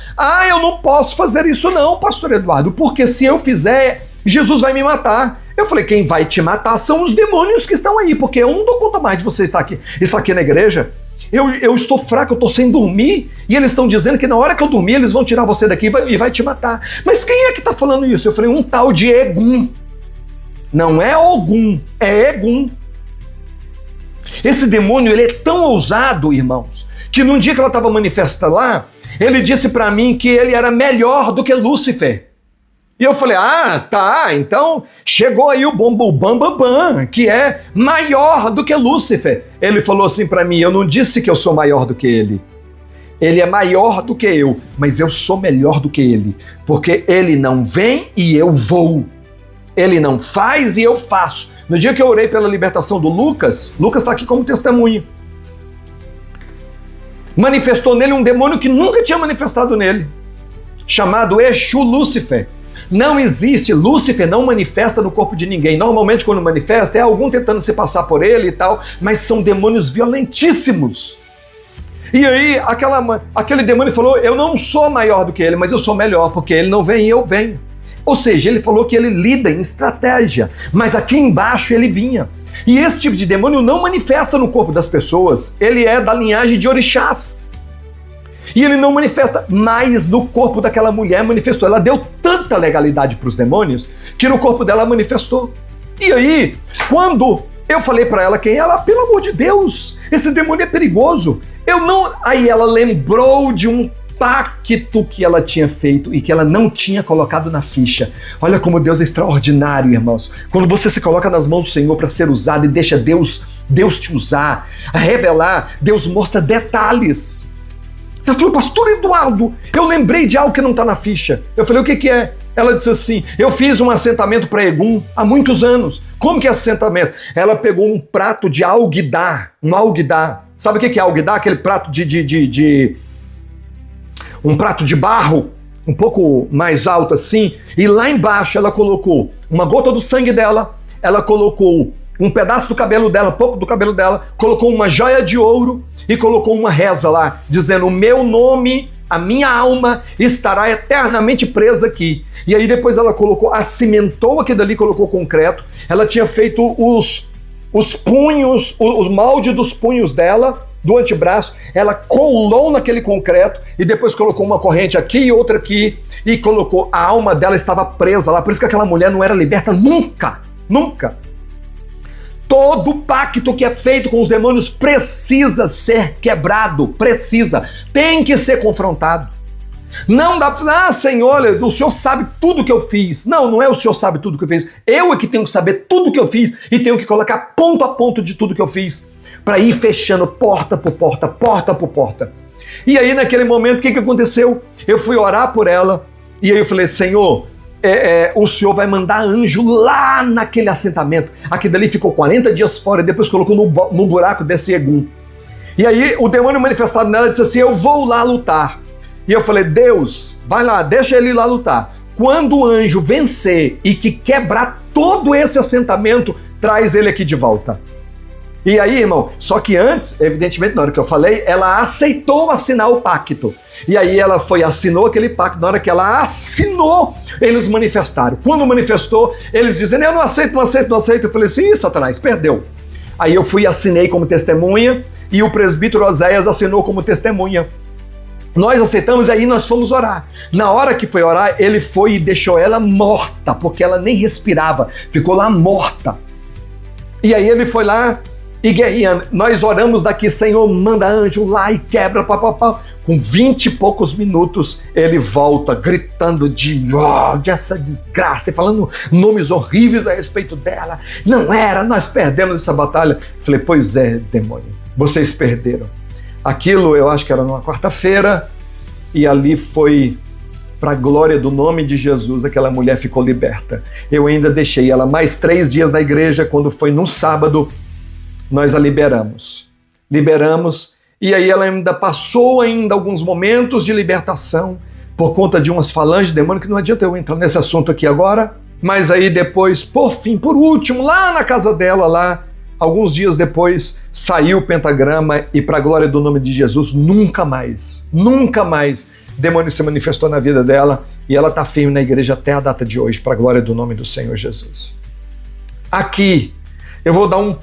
eu não posso fazer isso não, pastor Eduardo, porque se eu fizer, Jesus vai me matar. Eu falei: quem vai te matar são os demônios que estão aí, porque eu não dou conta mais de você estar aqui na igreja. Eu estou fraco, eu estou sem dormir, e eles estão dizendo que na hora que eu dormir, eles vão tirar você daqui e vai te matar. Mas quem é que está falando isso? Eu falei: um tal de Egum. Não é Ogum, é Egum. Esse demônio, ele é tão ousado, irmãos, que num dia que ela estava manifesta lá, ele disse para mim que ele era melhor do que Lúcifer. E eu falei: então chegou aí o Bambambam, que é maior do que Lúcifer. Ele falou assim para mim: eu não disse que eu sou maior do que ele. Ele é maior do que eu, mas eu sou melhor do que ele, porque ele não vem e eu vou. Ele não faz e eu faço. No dia que eu orei pela libertação do Lucas está aqui como testemunho. Manifestou nele um demônio que nunca tinha manifestado nele, chamado Exu Lúcifer. Não existe, Lúcifer não manifesta no corpo de ninguém. Normalmente quando manifesta é algum tentando se passar por ele e tal, mas são demônios violentíssimos. E aí aquele demônio falou: eu não sou maior do que ele, mas eu sou melhor, porque ele não vem e eu venho. Ou seja, ele falou que ele lida em estratégia, mas aqui embaixo ele vinha. E esse tipo de demônio não manifesta no corpo das pessoas, ele é da linhagem de orixás. E ele não manifesta, mas no corpo daquela mulher manifestou. Ela deu tanta legalidade para os demônios que no corpo dela manifestou. E aí, quando eu falei para ela quem ela, pelo amor de Deus, esse demônio é perigoso. Aí ela lembrou de um pacto que ela tinha feito e que ela não tinha colocado na ficha. Olha como Deus é extraordinário, irmãos. Quando você se coloca nas mãos do Senhor para ser usado e deixa Deus te usar, a revelar, Deus mostra detalhes. Ela falou: pastor Eduardo, eu lembrei de algo que não está na ficha. Eu falei: o que é? Ela disse assim: eu fiz um assentamento para Egum há muitos anos. Como que é assentamento? Ela pegou um prato de alguidar, um alguidar. Sabe o que é alguidar? Aquele prato um prato de barro, um pouco mais alto assim, e lá embaixo ela colocou uma gota do sangue dela, ela colocou um pedaço do cabelo dela, pouco do cabelo dela, colocou uma joia de ouro e colocou uma reza lá, dizendo: o meu nome, a minha alma estará eternamente presa aqui. E aí depois ela colocou, cimentou aquilo ali, colocou concreto. Ela tinha feito os punhos, o molde dos punhos dela, do antebraço, ela colou naquele concreto e depois colocou uma corrente aqui e outra aqui e colocou, a alma dela estava presa lá, por isso que aquela mulher não era liberta nunca, nunca. Todo pacto que é feito com os demônios precisa ser quebrado, precisa, tem que ser confrontado. Não dá para Senhor, o Senhor sabe tudo que eu fiz. Não, não é o Senhor sabe tudo que eu fiz. Eu é que tenho que saber tudo que eu fiz e tenho que colocar ponto a ponto de tudo que eu fiz para ir fechando porta por porta, porta por porta. E aí naquele momento, o que aconteceu? Eu fui orar por ela e aí eu falei: Senhor, o Senhor vai mandar anjo lá naquele assentamento. Aquilo ali ficou 40 dias fora e depois colocou no buraco desse Egum. E aí o demônio manifestado nela disse assim: eu vou lá lutar. E eu falei: Deus, vai lá, deixa ele ir lá lutar. Quando o anjo vencer e que quebrar todo esse assentamento, traz ele aqui de volta. E aí, irmão, só que antes, evidentemente, na hora que eu falei, ela aceitou assinar o pacto. E aí ela assinou aquele pacto. Na hora que ela assinou, eles manifestaram. Quando manifestou, eles dizem: eu não aceito, não aceito, não aceito. Eu falei assim: Satanás, perdeu. Aí eu fui e assinei como testemunha e o presbítero Oséias assinou como testemunha. Nós aceitamos e aí nós fomos orar. Na hora que foi orar, ele foi e deixou ela morta, porque ela nem respirava, ficou lá morta. E aí ele foi lá e guerreando. Nós oramos daqui: Senhor, manda anjo lá e quebra, papapá. Com 20 e poucos minutos, ele volta gritando de essa desgraça e falando nomes horríveis a respeito dela. Não era, nós perdemos essa batalha. Falei: pois é, demônio, vocês perderam. Aquilo eu acho que era numa quarta-feira e ali foi, para a glória do nome de Jesus, aquela mulher ficou liberta. Eu ainda deixei ela mais 3 dias na igreja. Quando foi no sábado, nós a liberamos. E aí ela ainda passou alguns momentos de libertação por conta de umas falanges de demônio, que não adianta eu entrar nesse assunto aqui agora. Mas aí depois, por fim, por último, lá na casa dela, lá, alguns dias depois, saiu o pentagrama e, para a glória do nome de Jesus, nunca mais demônio se manifestou na vida dela e ela está firme na igreja até a data de hoje, para a glória do nome do Senhor Jesus. Aqui, eu vou dar um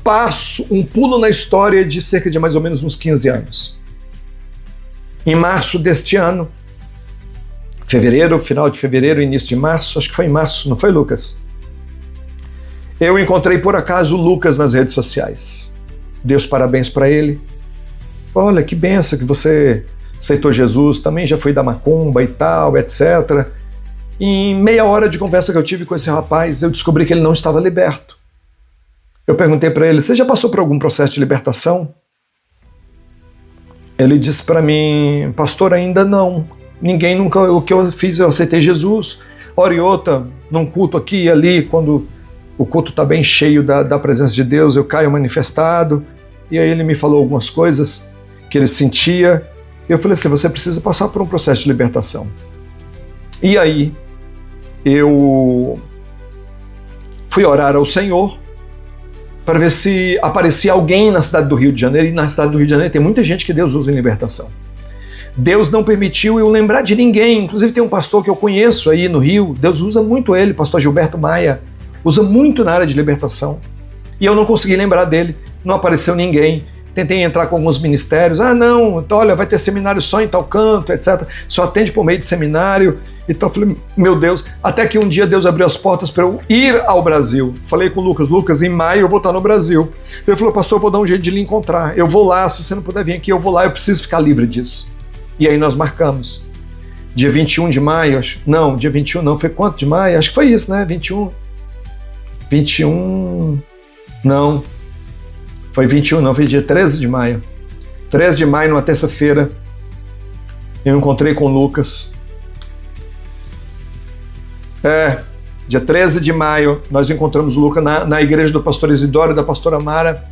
pulo na história de cerca de mais ou menos uns 15 anos. Em março deste ano, final de fevereiro, início de março, acho que foi em março, não foi, Lucas? Eu encontrei por acaso o Lucas nas redes sociais. Dei os parabéns para ele. Olha, que benção que você aceitou Jesus, também já foi da macumba e tal, etc. E em meia hora de conversa que eu tive com esse rapaz, eu descobri que ele não estava liberto. Eu perguntei para ele: você já passou por algum processo de libertação? Ele disse para mim: pastor, ainda não. Ninguém nunca, o que eu fiz, eu aceitei Jesus. Hora e outra, num culto aqui e ali, quando o culto está bem cheio da presença de Deus, eu caio manifestado. E aí ele me falou algumas coisas que ele sentia. Eu falei assim: você precisa passar por um processo de libertação. E aí eu fui orar ao Senhor para ver se aparecia alguém na cidade do Rio de Janeiro. E na cidade do Rio de Janeiro tem muita gente que Deus usa em libertação. Deus não permitiu eu lembrar de ninguém. Inclusive tem um pastor que eu conheço aí no Rio, Deus usa muito ele, pastor Gilberto Maia, usa muito na área de libertação. E eu não consegui lembrar dele, não apareceu ninguém. Tentei entrar com alguns ministérios. Não, então, olha, vai ter seminário só em tal canto, etc. Só atende por meio de seminário. Então eu falei: meu Deus, até que um dia Deus abriu as portas para eu ir ao Brasil. Falei com o Lucas, em maio eu vou estar no Brasil. Ele falou: pastor, eu vou dar um jeito de lhe encontrar. Eu vou lá, se você não puder vir aqui, eu vou lá, eu preciso ficar livre disso. E aí nós marcamos. Dia 21 de maio, dia 21 não, foi quanto de maio? Acho que foi isso, né? 21, não. Foi 21, não, foi dia 13 de maio. 13 de maio, numa terça-feira, eu encontrei com o Lucas. Dia 13 de maio, nós encontramos o Lucas na igreja do pastor Isidoro e da pastora Mara.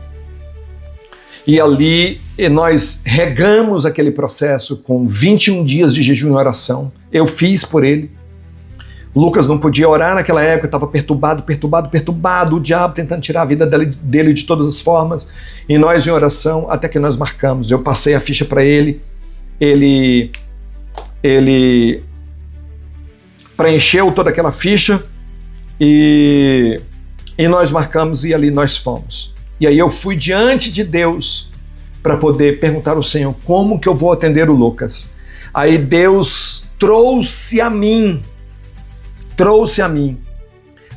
E ali nós regamos aquele processo com 21 dias de jejum e oração. Eu fiz por ele. Lucas não podia orar naquela época, estava perturbado, o diabo tentando tirar a vida dele de todas as formas, e nós em oração, até que nós marcamos. Eu passei a ficha para ele preencheu toda aquela ficha, e nós marcamos, e ali nós fomos. E aí eu fui diante de Deus para poder perguntar ao Senhor, como que eu vou atender o Lucas? Aí Deus trouxe a mim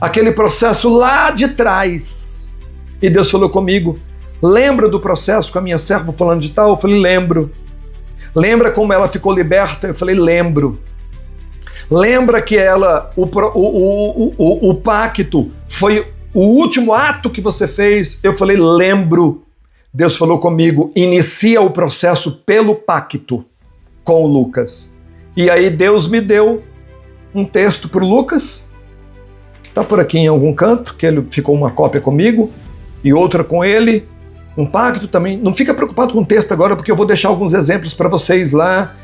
aquele processo lá de trás. E Deus falou comigo, lembra do processo com a minha serva falando de tal? Eu falei, lembro. Lembra como ela ficou liberta? Eu falei, lembro. Lembra que o pacto foi o último ato que você fez? Eu falei, lembro. Deus falou comigo, inicia o processo pelo pacto com o Lucas. E aí Deus me deu um texto para o Lucas, está por aqui em algum canto, que ele ficou uma cópia comigo, e outra com ele, um pacto também. Não fica preocupado com o texto agora, porque eu vou deixar alguns exemplos para vocês lá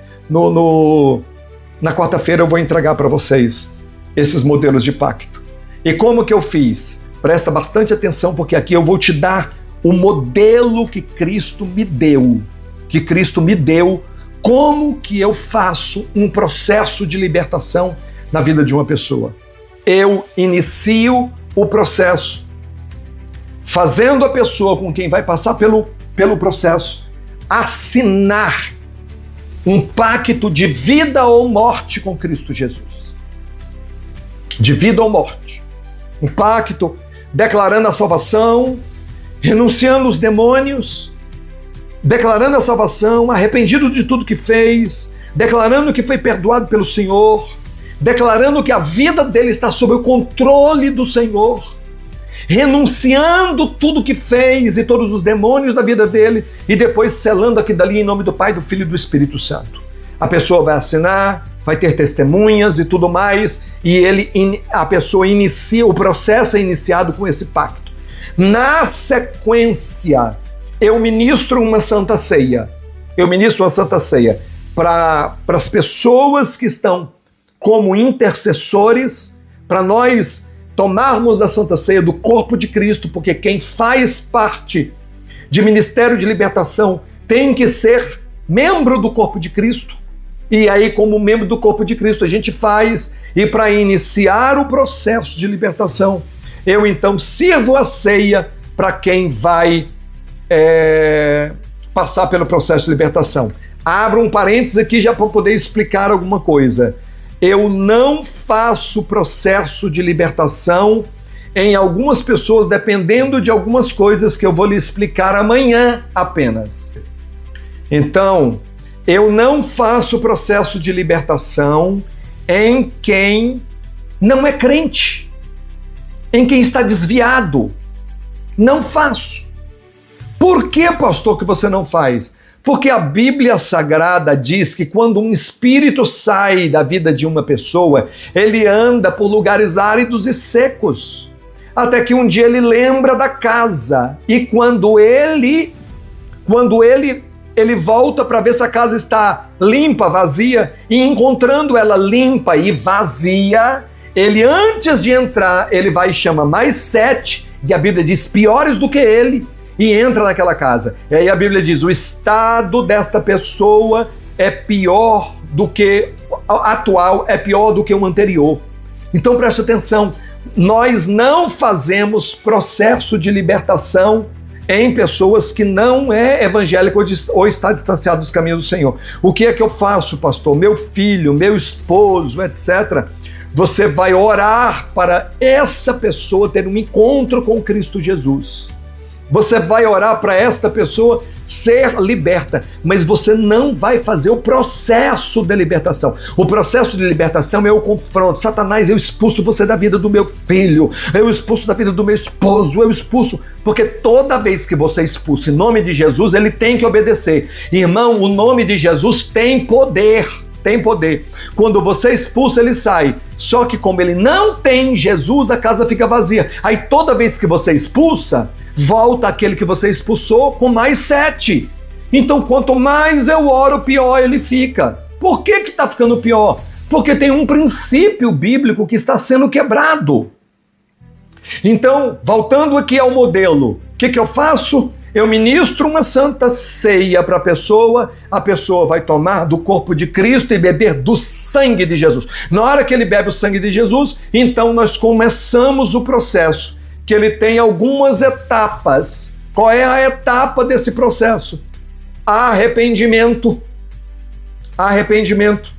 na quarta-feira. Eu vou entregar para vocês esses modelos de pacto. E como que eu fiz? Presta bastante atenção, porque aqui eu vou te dar o modelo que Cristo me deu. Como que eu faço um processo de libertação na vida de uma pessoa. Eu inicio o processo fazendo a pessoa com quem vai passar pelo processo assinar um pacto de vida ou morte com Cristo Jesus. De vida ou morte. Um pacto declarando a salvação, renunciando os demônios, declarando a salvação, arrependido de tudo que fez, declarando que foi perdoado pelo Senhor, declarando que a vida dele está sob o controle do Senhor, renunciando tudo que fez e todos os demônios da vida dele, e depois selando aqui dali em nome do Pai, do Filho e do Espírito Santo. A pessoa vai assinar, vai ter testemunhas e tudo mais, e a pessoa inicia, o processo é iniciado com esse pacto. Na sequência, eu ministro uma Santa Ceia. Para as pessoas que estão como intercessores, para nós tomarmos da Santa Ceia do corpo de Cristo, porque quem faz parte de ministério de libertação tem que ser membro do corpo de Cristo. E aí, como membro do corpo de Cristo, a gente faz, e para iniciar o processo de libertação, eu então sirvo a ceia para quem vai passar pelo processo de libertação. Abro um parênteses aqui já para poder explicar alguma coisa. Eu não faço processo de libertação em algumas pessoas, dependendo de algumas coisas que eu vou lhe explicar amanhã apenas. Então, eu não faço processo de libertação em quem não é crente, em quem está desviado. Não faço. Por que, pastor, que você não faz? Porque a Bíblia Sagrada diz que quando um espírito sai da vida de uma pessoa, ele anda por lugares áridos e secos, até que um dia ele lembra da casa, e quando ele volta para ver se a casa está limpa, vazia, e encontrando ela limpa e vazia, ele, antes de entrar, ele vai e chama mais 7, e a Bíblia diz piores do que ele, e entra naquela casa. E aí a Bíblia diz, o estado desta pessoa é pior do que atual, é pior do que o anterior. Então preste atenção, nós não fazemos processo de libertação em pessoas que não é evangélico ou está distanciado dos caminhos do Senhor. O que é que eu faço, pastor? Meu filho, meu esposo, etc. Você vai orar para essa pessoa ter um encontro com Cristo Jesus. Você vai orar para esta pessoa ser liberta, mas você não vai fazer o processo de libertação. O processo de libertação é o confronto. Satanás, eu expulso você da vida do meu filho, eu expulso da vida do meu esposo, eu expulso, porque toda vez que você expulsa em nome de Jesus, ele tem que obedecer. Irmão, o nome de Jesus tem poder. Tem poder. Quando você expulsa, ele sai. Só que como ele não tem Jesus, a casa fica vazia. Aí toda vez que você expulsa, volta aquele que você expulsou com mais 7. Então quanto mais eu oro, pior ele fica. Por que está ficando pior? Porque tem um princípio bíblico que está sendo quebrado. Então, voltando aqui ao modelo, o que eu faço? Eu ministro uma santa ceia para a pessoa vai tomar do corpo de Cristo e beber do sangue de Jesus. Na hora que ele bebe o sangue de Jesus, então nós começamos o processo, que ele tem algumas etapas. Qual é a etapa desse processo? Arrependimento. Arrependimento.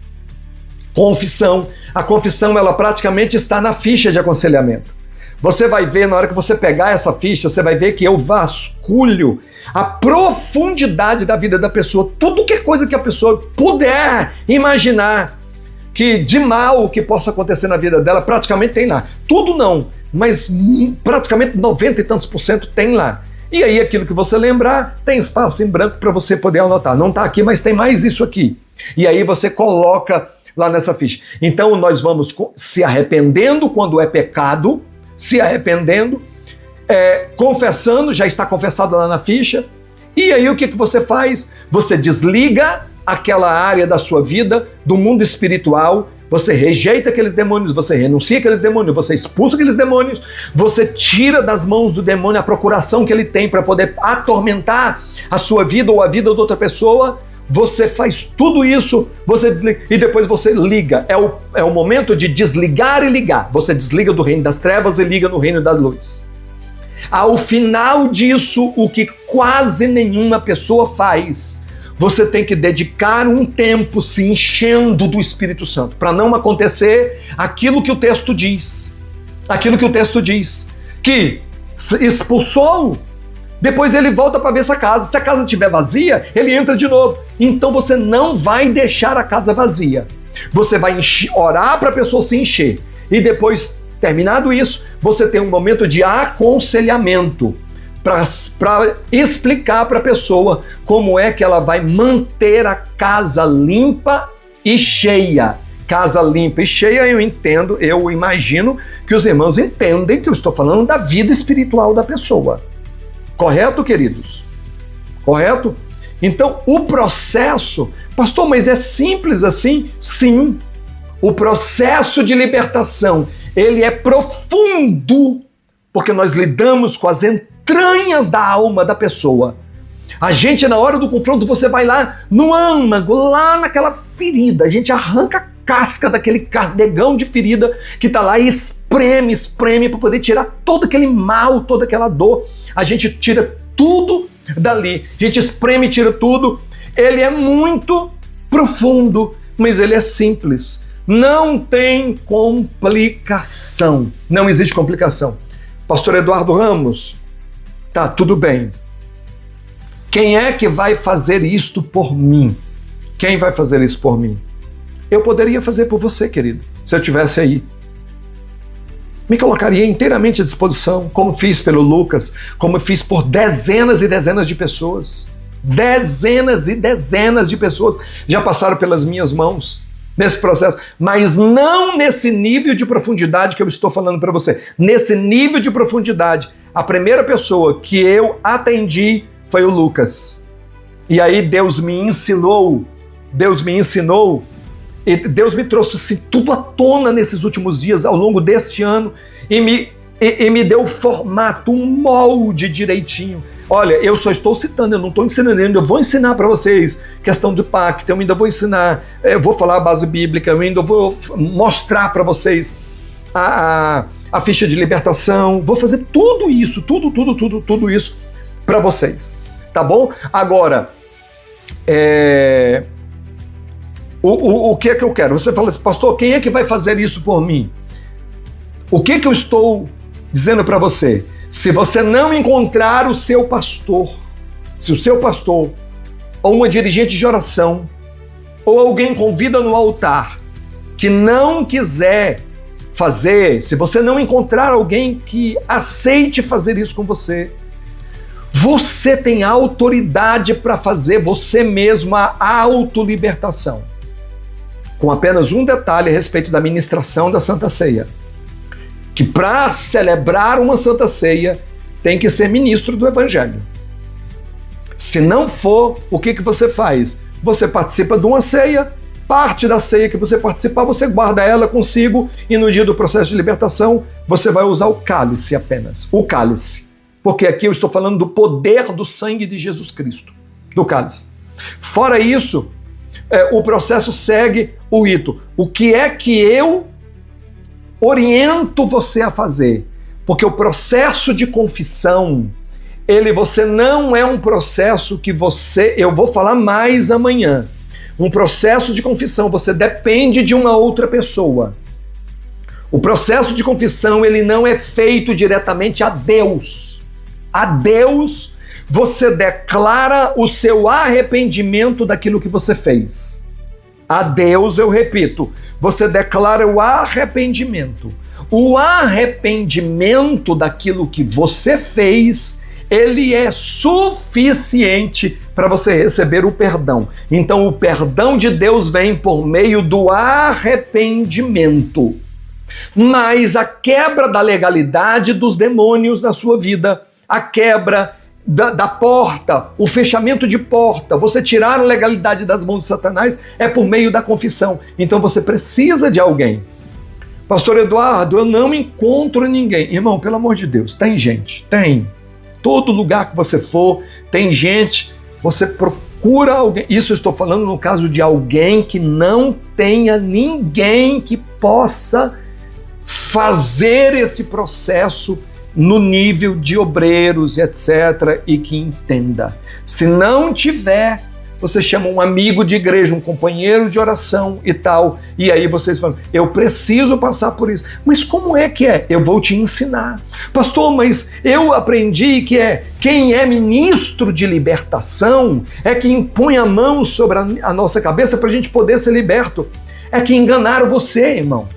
Confissão. A confissão, ela praticamente está na ficha de aconselhamento. Você vai ver, na hora que você pegar essa ficha, você vai ver que eu vasculho a profundidade da vida da pessoa. Tudo que é coisa que a pessoa puder imaginar que de mal que possa acontecer na vida dela, praticamente tem lá. Tudo não, mas praticamente 90 e tantos % tem lá. E aí aquilo que você lembrar, tem espaço em branco para você poder anotar. Não está aqui, mas tem mais isso aqui. E aí você coloca lá nessa ficha. Então nós vamos se arrependendo quando é pecado, se arrependendo, confessando, já está confessado lá na ficha, e aí o que você faz? Você desliga aquela área da sua vida, do mundo espiritual, você rejeita aqueles demônios, você renuncia àqueles demônios, você expulsa aqueles demônios, você tira das mãos do demônio a procuração que ele tem para poder atormentar a sua vida ou a vida de outra pessoa. Você faz tudo isso, você desliga, e depois você liga. É o momento de desligar e ligar. Você desliga do reino das trevas e liga no reino da luz. Ao final disso, o que quase nenhuma pessoa faz, você tem que dedicar um tempo se enchendo do Espírito Santo, para não acontecer aquilo que o texto diz. Aquilo que o texto diz, que expulsou, depois ele volta para ver essa casa. Se a casa estiver vazia, ele entra de novo. Então você não vai deixar a casa vazia. Você vai orar para a pessoa se encher. E depois, terminado isso, você tem um momento de aconselhamento para explicar para a pessoa como é que ela vai manter a casa limpa e cheia. Casa limpa e cheia, eu imagino que os irmãos entendem que eu estou falando da vida espiritual da pessoa. Correto, queridos? Correto? Então, o processo... Pastor, mas é simples assim? Sim. O processo de libertação, ele é profundo, porque nós lidamos com as entranhas da alma da pessoa. A gente, na hora do confronto, você vai lá no âmago, lá naquela ferida, a gente arranca a casca daquele carnegão de ferida que está lá e espreme para poder tirar todo aquele mal, toda aquela dor. A gente tira tudo dali, a gente espreme e tira tudo. Ele é muito profundo, mas ele é simples. Não tem complicação. Não existe complicação. Pastor Eduardo Ramos, tá, tudo bem. Quem é que vai fazer isto por mim? Quem vai fazer isso por mim? Eu poderia fazer por você, querido, se eu estivesse aí. Me colocaria inteiramente à disposição, como fiz pelo Lucas, como fiz por dezenas e dezenas de pessoas. Dezenas e dezenas de pessoas já passaram pelas minhas mãos nesse processo, mas não nesse nível de profundidade que eu estou falando para você. Nesse nível de profundidade, a primeira pessoa que eu atendi foi o Lucas. E aí Deus me ensinou, e Deus me trouxe tudo à tona nesses últimos dias, ao longo deste ano, e me deu formato, um molde direitinho. Olha, eu só estou citando, eu não estou ensinando ainda, eu vou ensinar para vocês questão de pacto, eu ainda vou ensinar, eu vou falar a base bíblica, eu ainda vou mostrar para vocês a ficha de libertação, vou fazer tudo isso, tudo isso para vocês, tá bom? Agora, o que é que eu quero? Você fala assim, pastor, quem é que vai fazer isso por mim? O que eu estou dizendo para você? Se você não encontrar o seu pastor, se o seu pastor, ou uma dirigente de oração, ou alguém convida no altar, que não quiser fazer, se você não encontrar alguém que aceite fazer isso com você, você tem autoridade para fazer você mesmo a autolibertação. Com apenas um detalhe a respeito da ministração da Santa Ceia. Que para celebrar uma Santa Ceia tem que ser ministro do Evangelho. Se não for, o que você faz? Você participa de uma ceia parte da ceia que você participar, você guarda ela consigo e no dia do processo de libertação você vai usar o cálice apenas, o cálice. Porque aqui eu estou falando do poder do sangue de Jesus Cristo, do cálice. Fora isso, o processo segue o rito. O que é que eu oriento você a fazer? Porque o processo de confissão, você não é um processo que eu vou falar mais amanhã. Um processo de confissão, você depende de uma outra pessoa. O processo de confissão, ele não é feito diretamente a Deus. A Deus, você declara o seu arrependimento daquilo que você fez. A Deus, eu repito, você declara o arrependimento. O arrependimento daquilo que você fez, ele é suficiente para você receber o perdão. Então, o perdão de Deus vem por meio do arrependimento. Mas a quebra da legalidade dos demônios na sua vida, a quebra da porta, o fechamento de porta, você tirar a legalidade das mãos de Satanás, é por meio da confissão. Então, você precisa de alguém. Pastor Eduardo, eu não encontro ninguém. Irmão, pelo amor de Deus, tem gente, tem. Todo lugar que você for, tem gente, você procura alguém. Isso eu estou falando no caso de alguém que não tenha ninguém que possa fazer esse processo no nível de obreiros, etc., e que entenda. Se não tiver, você chama um amigo de igreja, um companheiro de oração e tal, e aí vocês falam, eu preciso passar por isso. Mas como é que é? Eu vou te ensinar. Pastor, mas eu aprendi que quem é ministro de libertação é quem põe a mão sobre a nossa cabeça para a gente poder ser liberto. É que enganaram você, irmão.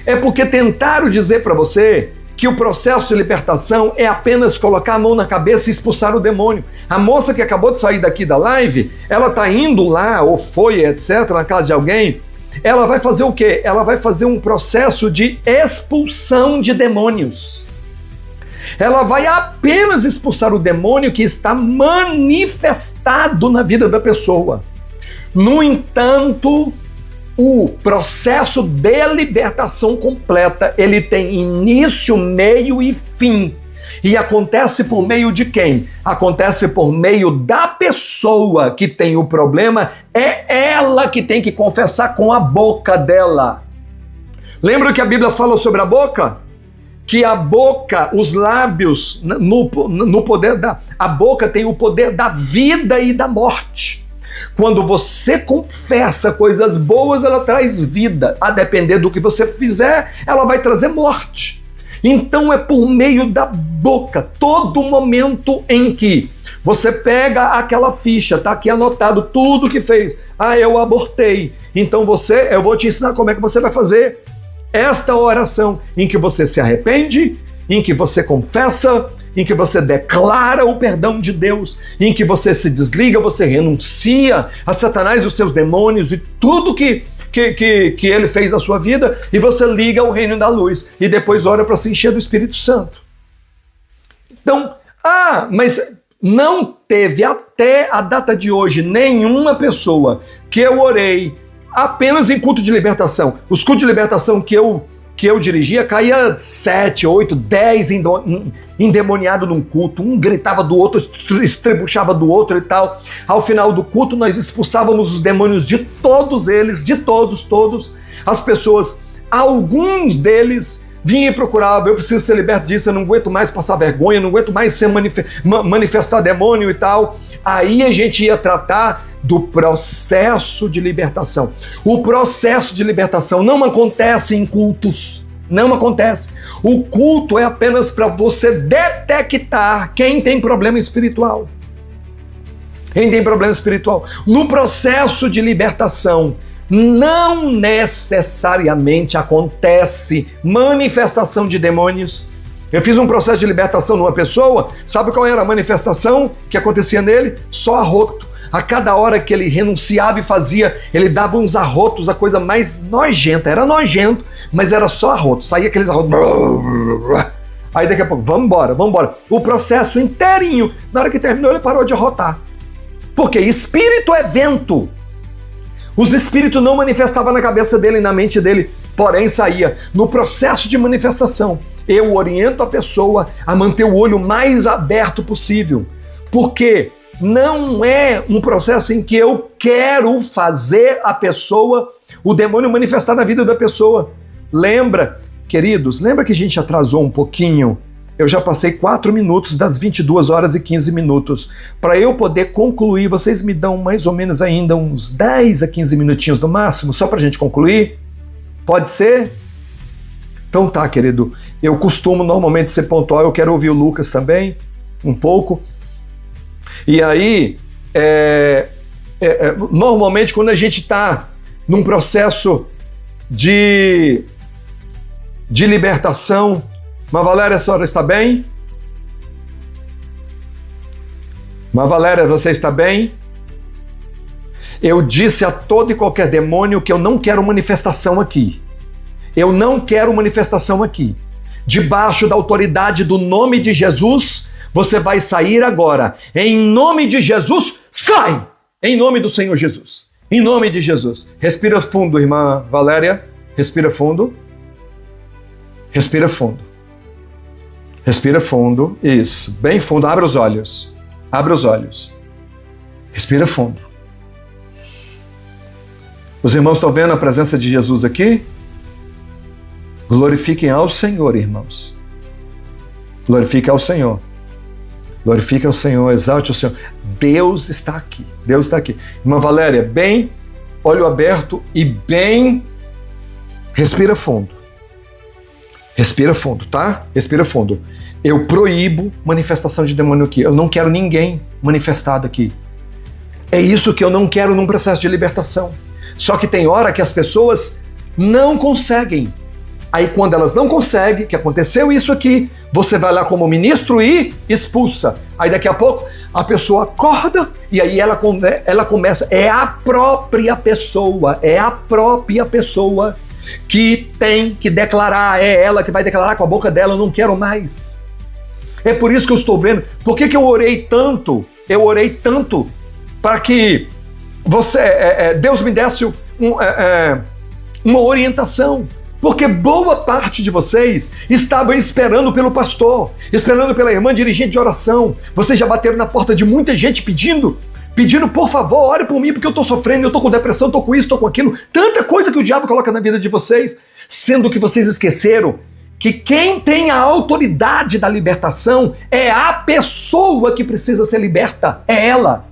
É porque tentaram dizer para você que o processo de libertação é apenas colocar a mão na cabeça e expulsar o demônio. A moça que acabou de sair daqui da live, ela está indo lá, ou foi, etc., na casa de alguém, ela vai fazer o quê? Ela vai fazer um processo de expulsão de demônios. Ela vai apenas expulsar o demônio que está manifestado na vida da pessoa. No entanto, o processo de libertação completa, ele tem início, meio e fim. E acontece por meio de quem? Acontece por meio da pessoa que tem o problema, é ela que tem que confessar com a boca dela. Lembra que a Bíblia fala sobre a boca? Que a boca, os lábios, no poder a boca tem o poder da vida e da morte. Quando você confessa coisas boas, ela traz vida. A depender do que você fizer, ela vai trazer morte. Então é por meio da boca, todo momento em que você pega aquela ficha, tá aqui anotado tudo que fez. Ah, eu abortei. Então eu vou te ensinar como é que você vai fazer esta oração, em que você se arrepende, em que você confessa, em que você declara o perdão de Deus, em que você se desliga, você renuncia a Satanás e os seus demônios e tudo que ele fez na sua vida, e você liga ao reino da luz e depois ora para se encher do Espírito Santo. Então, mas não teve até a data de hoje nenhuma pessoa que eu orei apenas em culto de libertação. Os cultos de libertação que eu dirigia, caía 7, 8, 10 endemoniados num culto, um gritava do outro, estrebuchava do outro e tal. Ao final do culto, nós expulsávamos os demônios de todos eles, de todos. As pessoas, alguns deles vinham e procuravam, eu preciso ser liberto disso, eu não aguento mais passar vergonha, não aguento mais manifestar demônio e tal. Aí a gente ia tratar do processo de libertação. O processo de libertação não acontece em cultos, não acontece. O culto é apenas para você detectar quem tem problema espiritual. Quem tem problema espiritual. No processo de libertação, não necessariamente acontece manifestação de demônios. Eu fiz um processo de libertação numa pessoa, sabe qual era a manifestação que acontecia nele? Só arroto. A cada hora que ele renunciava e fazia, ele dava uns arrotos, a coisa mais nojenta. Era nojento, mas era só arroto. Saía aqueles arrotos. Aí daqui a pouco, vamos embora. O processo inteirinho. Na hora que terminou, ele parou de arrotar. Porque espírito é vento. Os espíritos não manifestavam na cabeça dele e na mente dele, porém saía. No processo de manifestação, eu oriento a pessoa a manter o olho mais aberto possível, porque não é um processo em que eu quero fazer a pessoa, o demônio manifestar na vida da pessoa. Lembra, queridos, lembra que a gente atrasou um pouquinho? Eu já passei 4 minutos das 22 horas e 15 minutos. Para eu poder concluir, vocês me dão mais ou menos ainda uns 10 a 15 minutinhos no máximo, só para a gente concluir? Pode ser? Então tá, querido. Eu costumo normalmente ser pontual, eu quero ouvir o Lucas também, um pouco. E aí, normalmente quando a gente está num processo de libertação. Mas Valéria, a senhora está bem? Mas Valéria, você está bem? Eu disse a todo e qualquer demônio que eu não quero manifestação aqui. Eu não quero manifestação aqui. Debaixo da autoridade do nome de Jesus, você vai sair agora. Em nome de Jesus, sai! Em nome do Senhor Jesus. Em nome de Jesus. Respira fundo, irmã Valéria. Respira fundo. Respira fundo. Respira fundo. Isso. Bem fundo. Abra os olhos. Abra os olhos. Respira fundo. Os irmãos estão vendo a presença de Jesus aqui? Glorifiquem ao Senhor, irmãos. Glorifiquem ao Senhor. Glorifiquem ao Senhor. Exalte o Senhor. Deus está aqui. Deus está aqui. Irmã Valéria, bem olho aberto e bem... Respira fundo. Respira fundo, tá? Respira fundo. Eu proíbo manifestação de demônio aqui. Eu não quero ninguém manifestado aqui. É isso que eu não quero num processo de libertação. Só que tem hora que as pessoas não conseguem. Aí quando elas não conseguem, que aconteceu isso aqui, você vai lá como ministro e expulsa. Aí daqui a pouco a pessoa acorda e aí ela começa. É a própria pessoa que tem que declarar, é ela que vai declarar com a boca dela, eu não quero mais. É por isso que eu estou vendo. Por que eu orei tanto? Eu orei tanto para que Deus me desse uma orientação. Porque boa parte de vocês estavam esperando pelo pastor, esperando pela irmã dirigente de oração. Vocês já bateram na porta de muita gente pedindo, por favor, ore por mim, porque eu estou sofrendo, eu estou com depressão, estou com isso, estou com aquilo. Tanta coisa que o diabo coloca na vida de vocês, sendo que vocês esqueceram que quem tem a autoridade da libertação é a pessoa que precisa ser liberta, é ela.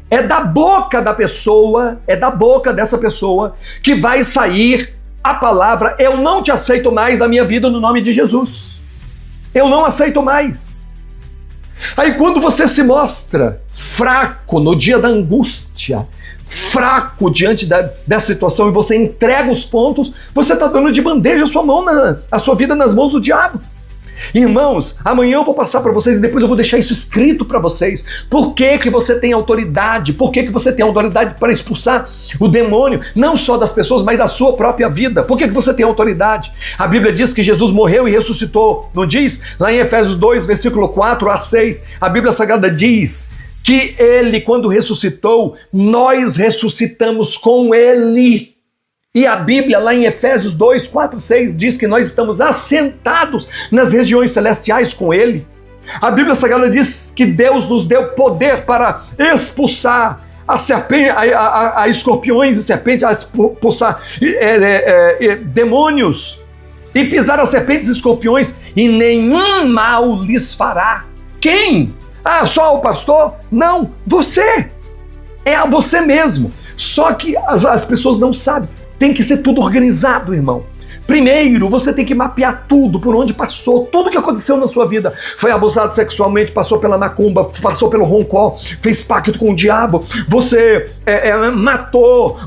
É da boca da pessoa, é da boca dessa pessoa que vai sair a palavra: eu não te aceito mais na minha vida no nome de Jesus. Eu não aceito mais. Aí quando você se mostra fraco no dia da angústia, fraco diante da situação, e você entrega os pontos, você está dando de bandeja a sua vida nas mãos do diabo. Irmãos, amanhã eu vou passar para vocês e depois eu vou deixar isso escrito para vocês. Por que você tem autoridade? Por que você tem autoridade para expulsar o demônio? Não só das pessoas, mas da sua própria vida. Por que você tem autoridade? A Bíblia diz que Jesus morreu e ressuscitou. Não diz? Lá em Efésios 2, versículo 4 a 6, a Bíblia Sagrada diz que ele, quando ressuscitou, nós ressuscitamos com ele. E a Bíblia, lá em Efésios 2, 4, 6, diz que nós estamos assentados nas regiões celestiais com Ele. A Bíblia Sagrada diz que Deus nos deu poder para expulsar a escorpiões e serpentes, a expulsar demônios, e pisar as serpentes e escorpiões, e nenhum mal lhes fará. Quem? Ah, só o pastor? Não, você. É a você mesmo. Só que as pessoas não sabem. Tem que ser tudo organizado, irmão. Primeiro, você tem que mapear tudo, por onde passou, tudo que aconteceu na sua vida. Foi abusado sexualmente, passou pela macumba, passou pelo roncó, fez pacto com o diabo, você matou,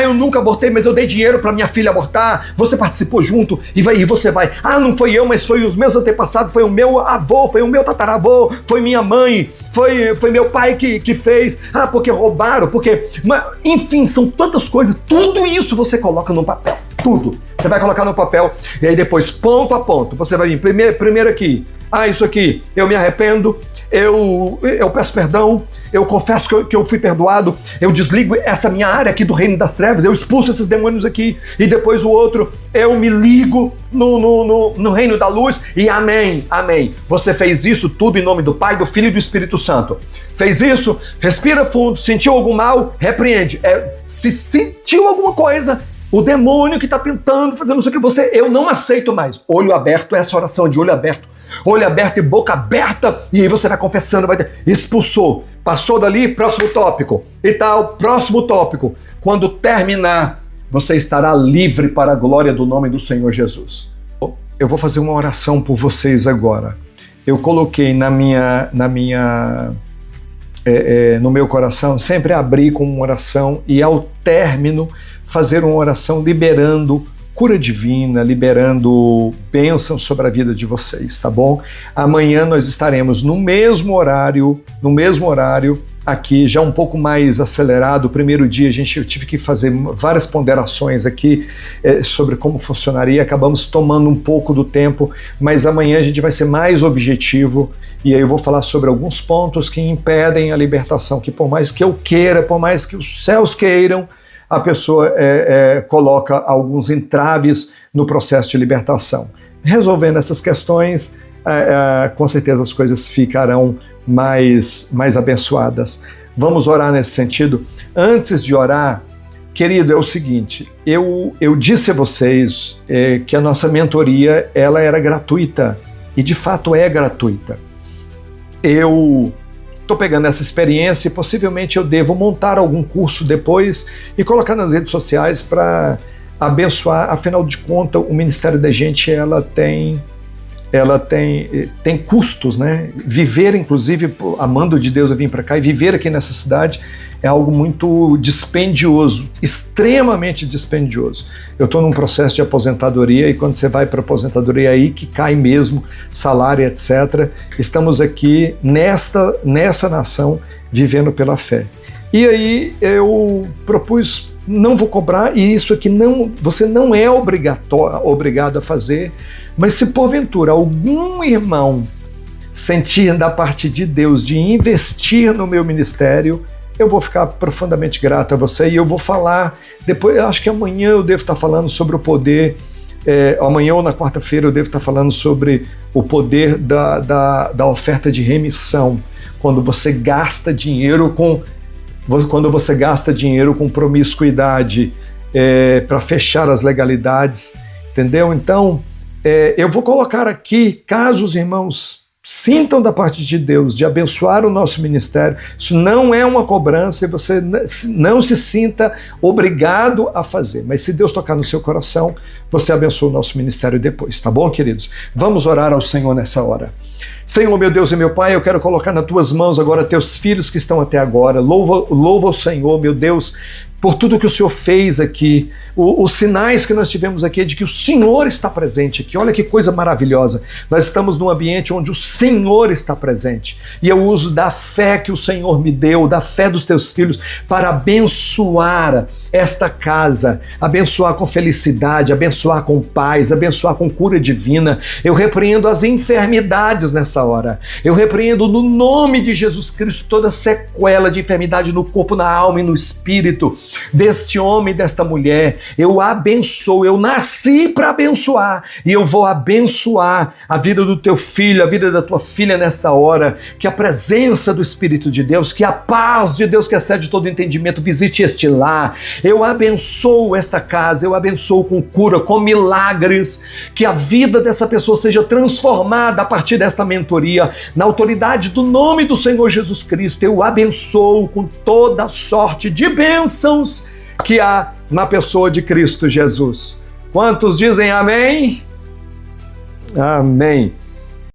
eu nunca abortei, mas eu dei dinheiro para minha filha abortar, você participou junto, e você vai, não foi eu, mas foi os meus antepassados, foi o meu avô, foi o meu tataravô, foi minha mãe, foi meu pai que fez, porque roubaram, enfim, são tantas coisas, tudo isso você coloca no papel. Tudo. Você vai colocar no papel e aí depois, ponto a ponto, você vai vir primeiro aqui. Isso aqui, eu me arrependo, eu peço perdão, eu confesso que eu fui perdoado, eu desligo essa minha área aqui do reino das trevas, eu expulso esses demônios aqui, e depois o outro, eu me ligo no reino da luz, e amém, amém. Você fez isso tudo em nome do Pai, do Filho e do Espírito Santo. Fez isso, respira fundo, sentiu algum mal, repreende. Se sentiu alguma coisa, o demônio que está tentando fazer não sei o que, eu não aceito mais. Olho aberto, essa oração de olho aberto e boca aberta, e aí você vai confessando, expulsou, passou dali, próximo tópico, e tal, próximo tópico. Quando terminar, você estará livre para a glória do nome do Senhor Jesus. Eu vou fazer uma oração por vocês agora. Eu coloquei no meu coração, sempre abrir com uma oração e ao término fazer uma oração liberando cura divina, liberando bênçãos sobre a vida de vocês, tá bom? Amanhã nós estaremos no mesmo horário, aqui, já um pouco mais acelerado. O primeiro dia eu tive que fazer várias ponderações aqui sobre como funcionaria, acabamos tomando um pouco do tempo, mas amanhã a gente vai ser mais objetivo, e aí eu vou falar sobre alguns pontos que impedem a libertação, que por mais que eu queira, por mais que os céus queiram, a pessoa coloca alguns entraves no processo de libertação. Resolvendo essas questões, com certeza as coisas ficarão mais abençoadas. Vamos orar nesse sentido. Antes de orar, querido, é o seguinte, eu disse a vocês que a nossa mentoria ela era gratuita, e de fato é gratuita. Eu estou pegando essa experiência e possivelmente eu devo montar algum curso depois e colocar nas redes sociais para abençoar. Afinal de contas, o Ministério da Gente ela tem custos, né? Viver, inclusive, amando de Deus, eu vim para cá e viver aqui nessa cidade é algo muito dispendioso, extremamente dispendioso. Eu estou num processo de aposentadoria e quando você vai para a aposentadoria aí que cai mesmo salário, etc. Estamos aqui nessa nação vivendo pela fé. E aí eu propus, não vou cobrar, e isso aqui você não é obrigado a fazer, mas se porventura algum irmão sentir da parte de Deus de investir no meu ministério, eu vou ficar profundamente grato a você, e eu vou falar depois, eu acho que amanhã eu devo estar falando sobre o poder, amanhã ou na quarta-feira eu devo estar falando sobre o poder da oferta de remissão, quando você gasta dinheiro com promiscuidade para fechar as legalidades, entendeu? Então, eu vou colocar aqui, caso os irmãos sintam da parte de Deus de abençoar o nosso ministério, isso não é uma cobrança, você não se sinta obrigado a fazer, mas se Deus tocar no seu coração, você abençoa o nosso ministério depois, tá bom, queridos? Vamos orar ao Senhor nessa hora. Senhor, meu Deus e meu Pai, eu quero colocar nas tuas mãos agora teus filhos que estão até agora. Louva o Senhor, meu Deus, por tudo que o Senhor fez aqui, os sinais que nós tivemos aqui de que o Senhor está presente aqui. Olha que coisa maravilhosa. Nós estamos num ambiente onde o Senhor está presente. E eu uso da fé que o Senhor me deu, da fé dos teus filhos, para abençoar esta casa, abençoar com felicidade, abençoar com paz, abençoar com cura divina. Eu repreendo as enfermidades nessa hora. Eu repreendo no nome de Jesus Cristo toda sequela de enfermidade no corpo, na alma e no espírito deste homem e desta mulher. Eu abençoo, eu nasci para abençoar e eu vou abençoar a vida do teu filho, a vida da tua filha nessa hora. Que a presença do Espírito de Deus, que a paz de Deus que excede todo entendimento visite este lar. Eu abençoo esta casa, eu abençoo com cura, com milagres, que a vida dessa pessoa seja transformada a partir desta mentoria, na autoridade do nome do Senhor Jesus Cristo. Eu abençoo com toda sorte de bênçãos que há na pessoa de Cristo Jesus. Quantos dizem amém? Amém.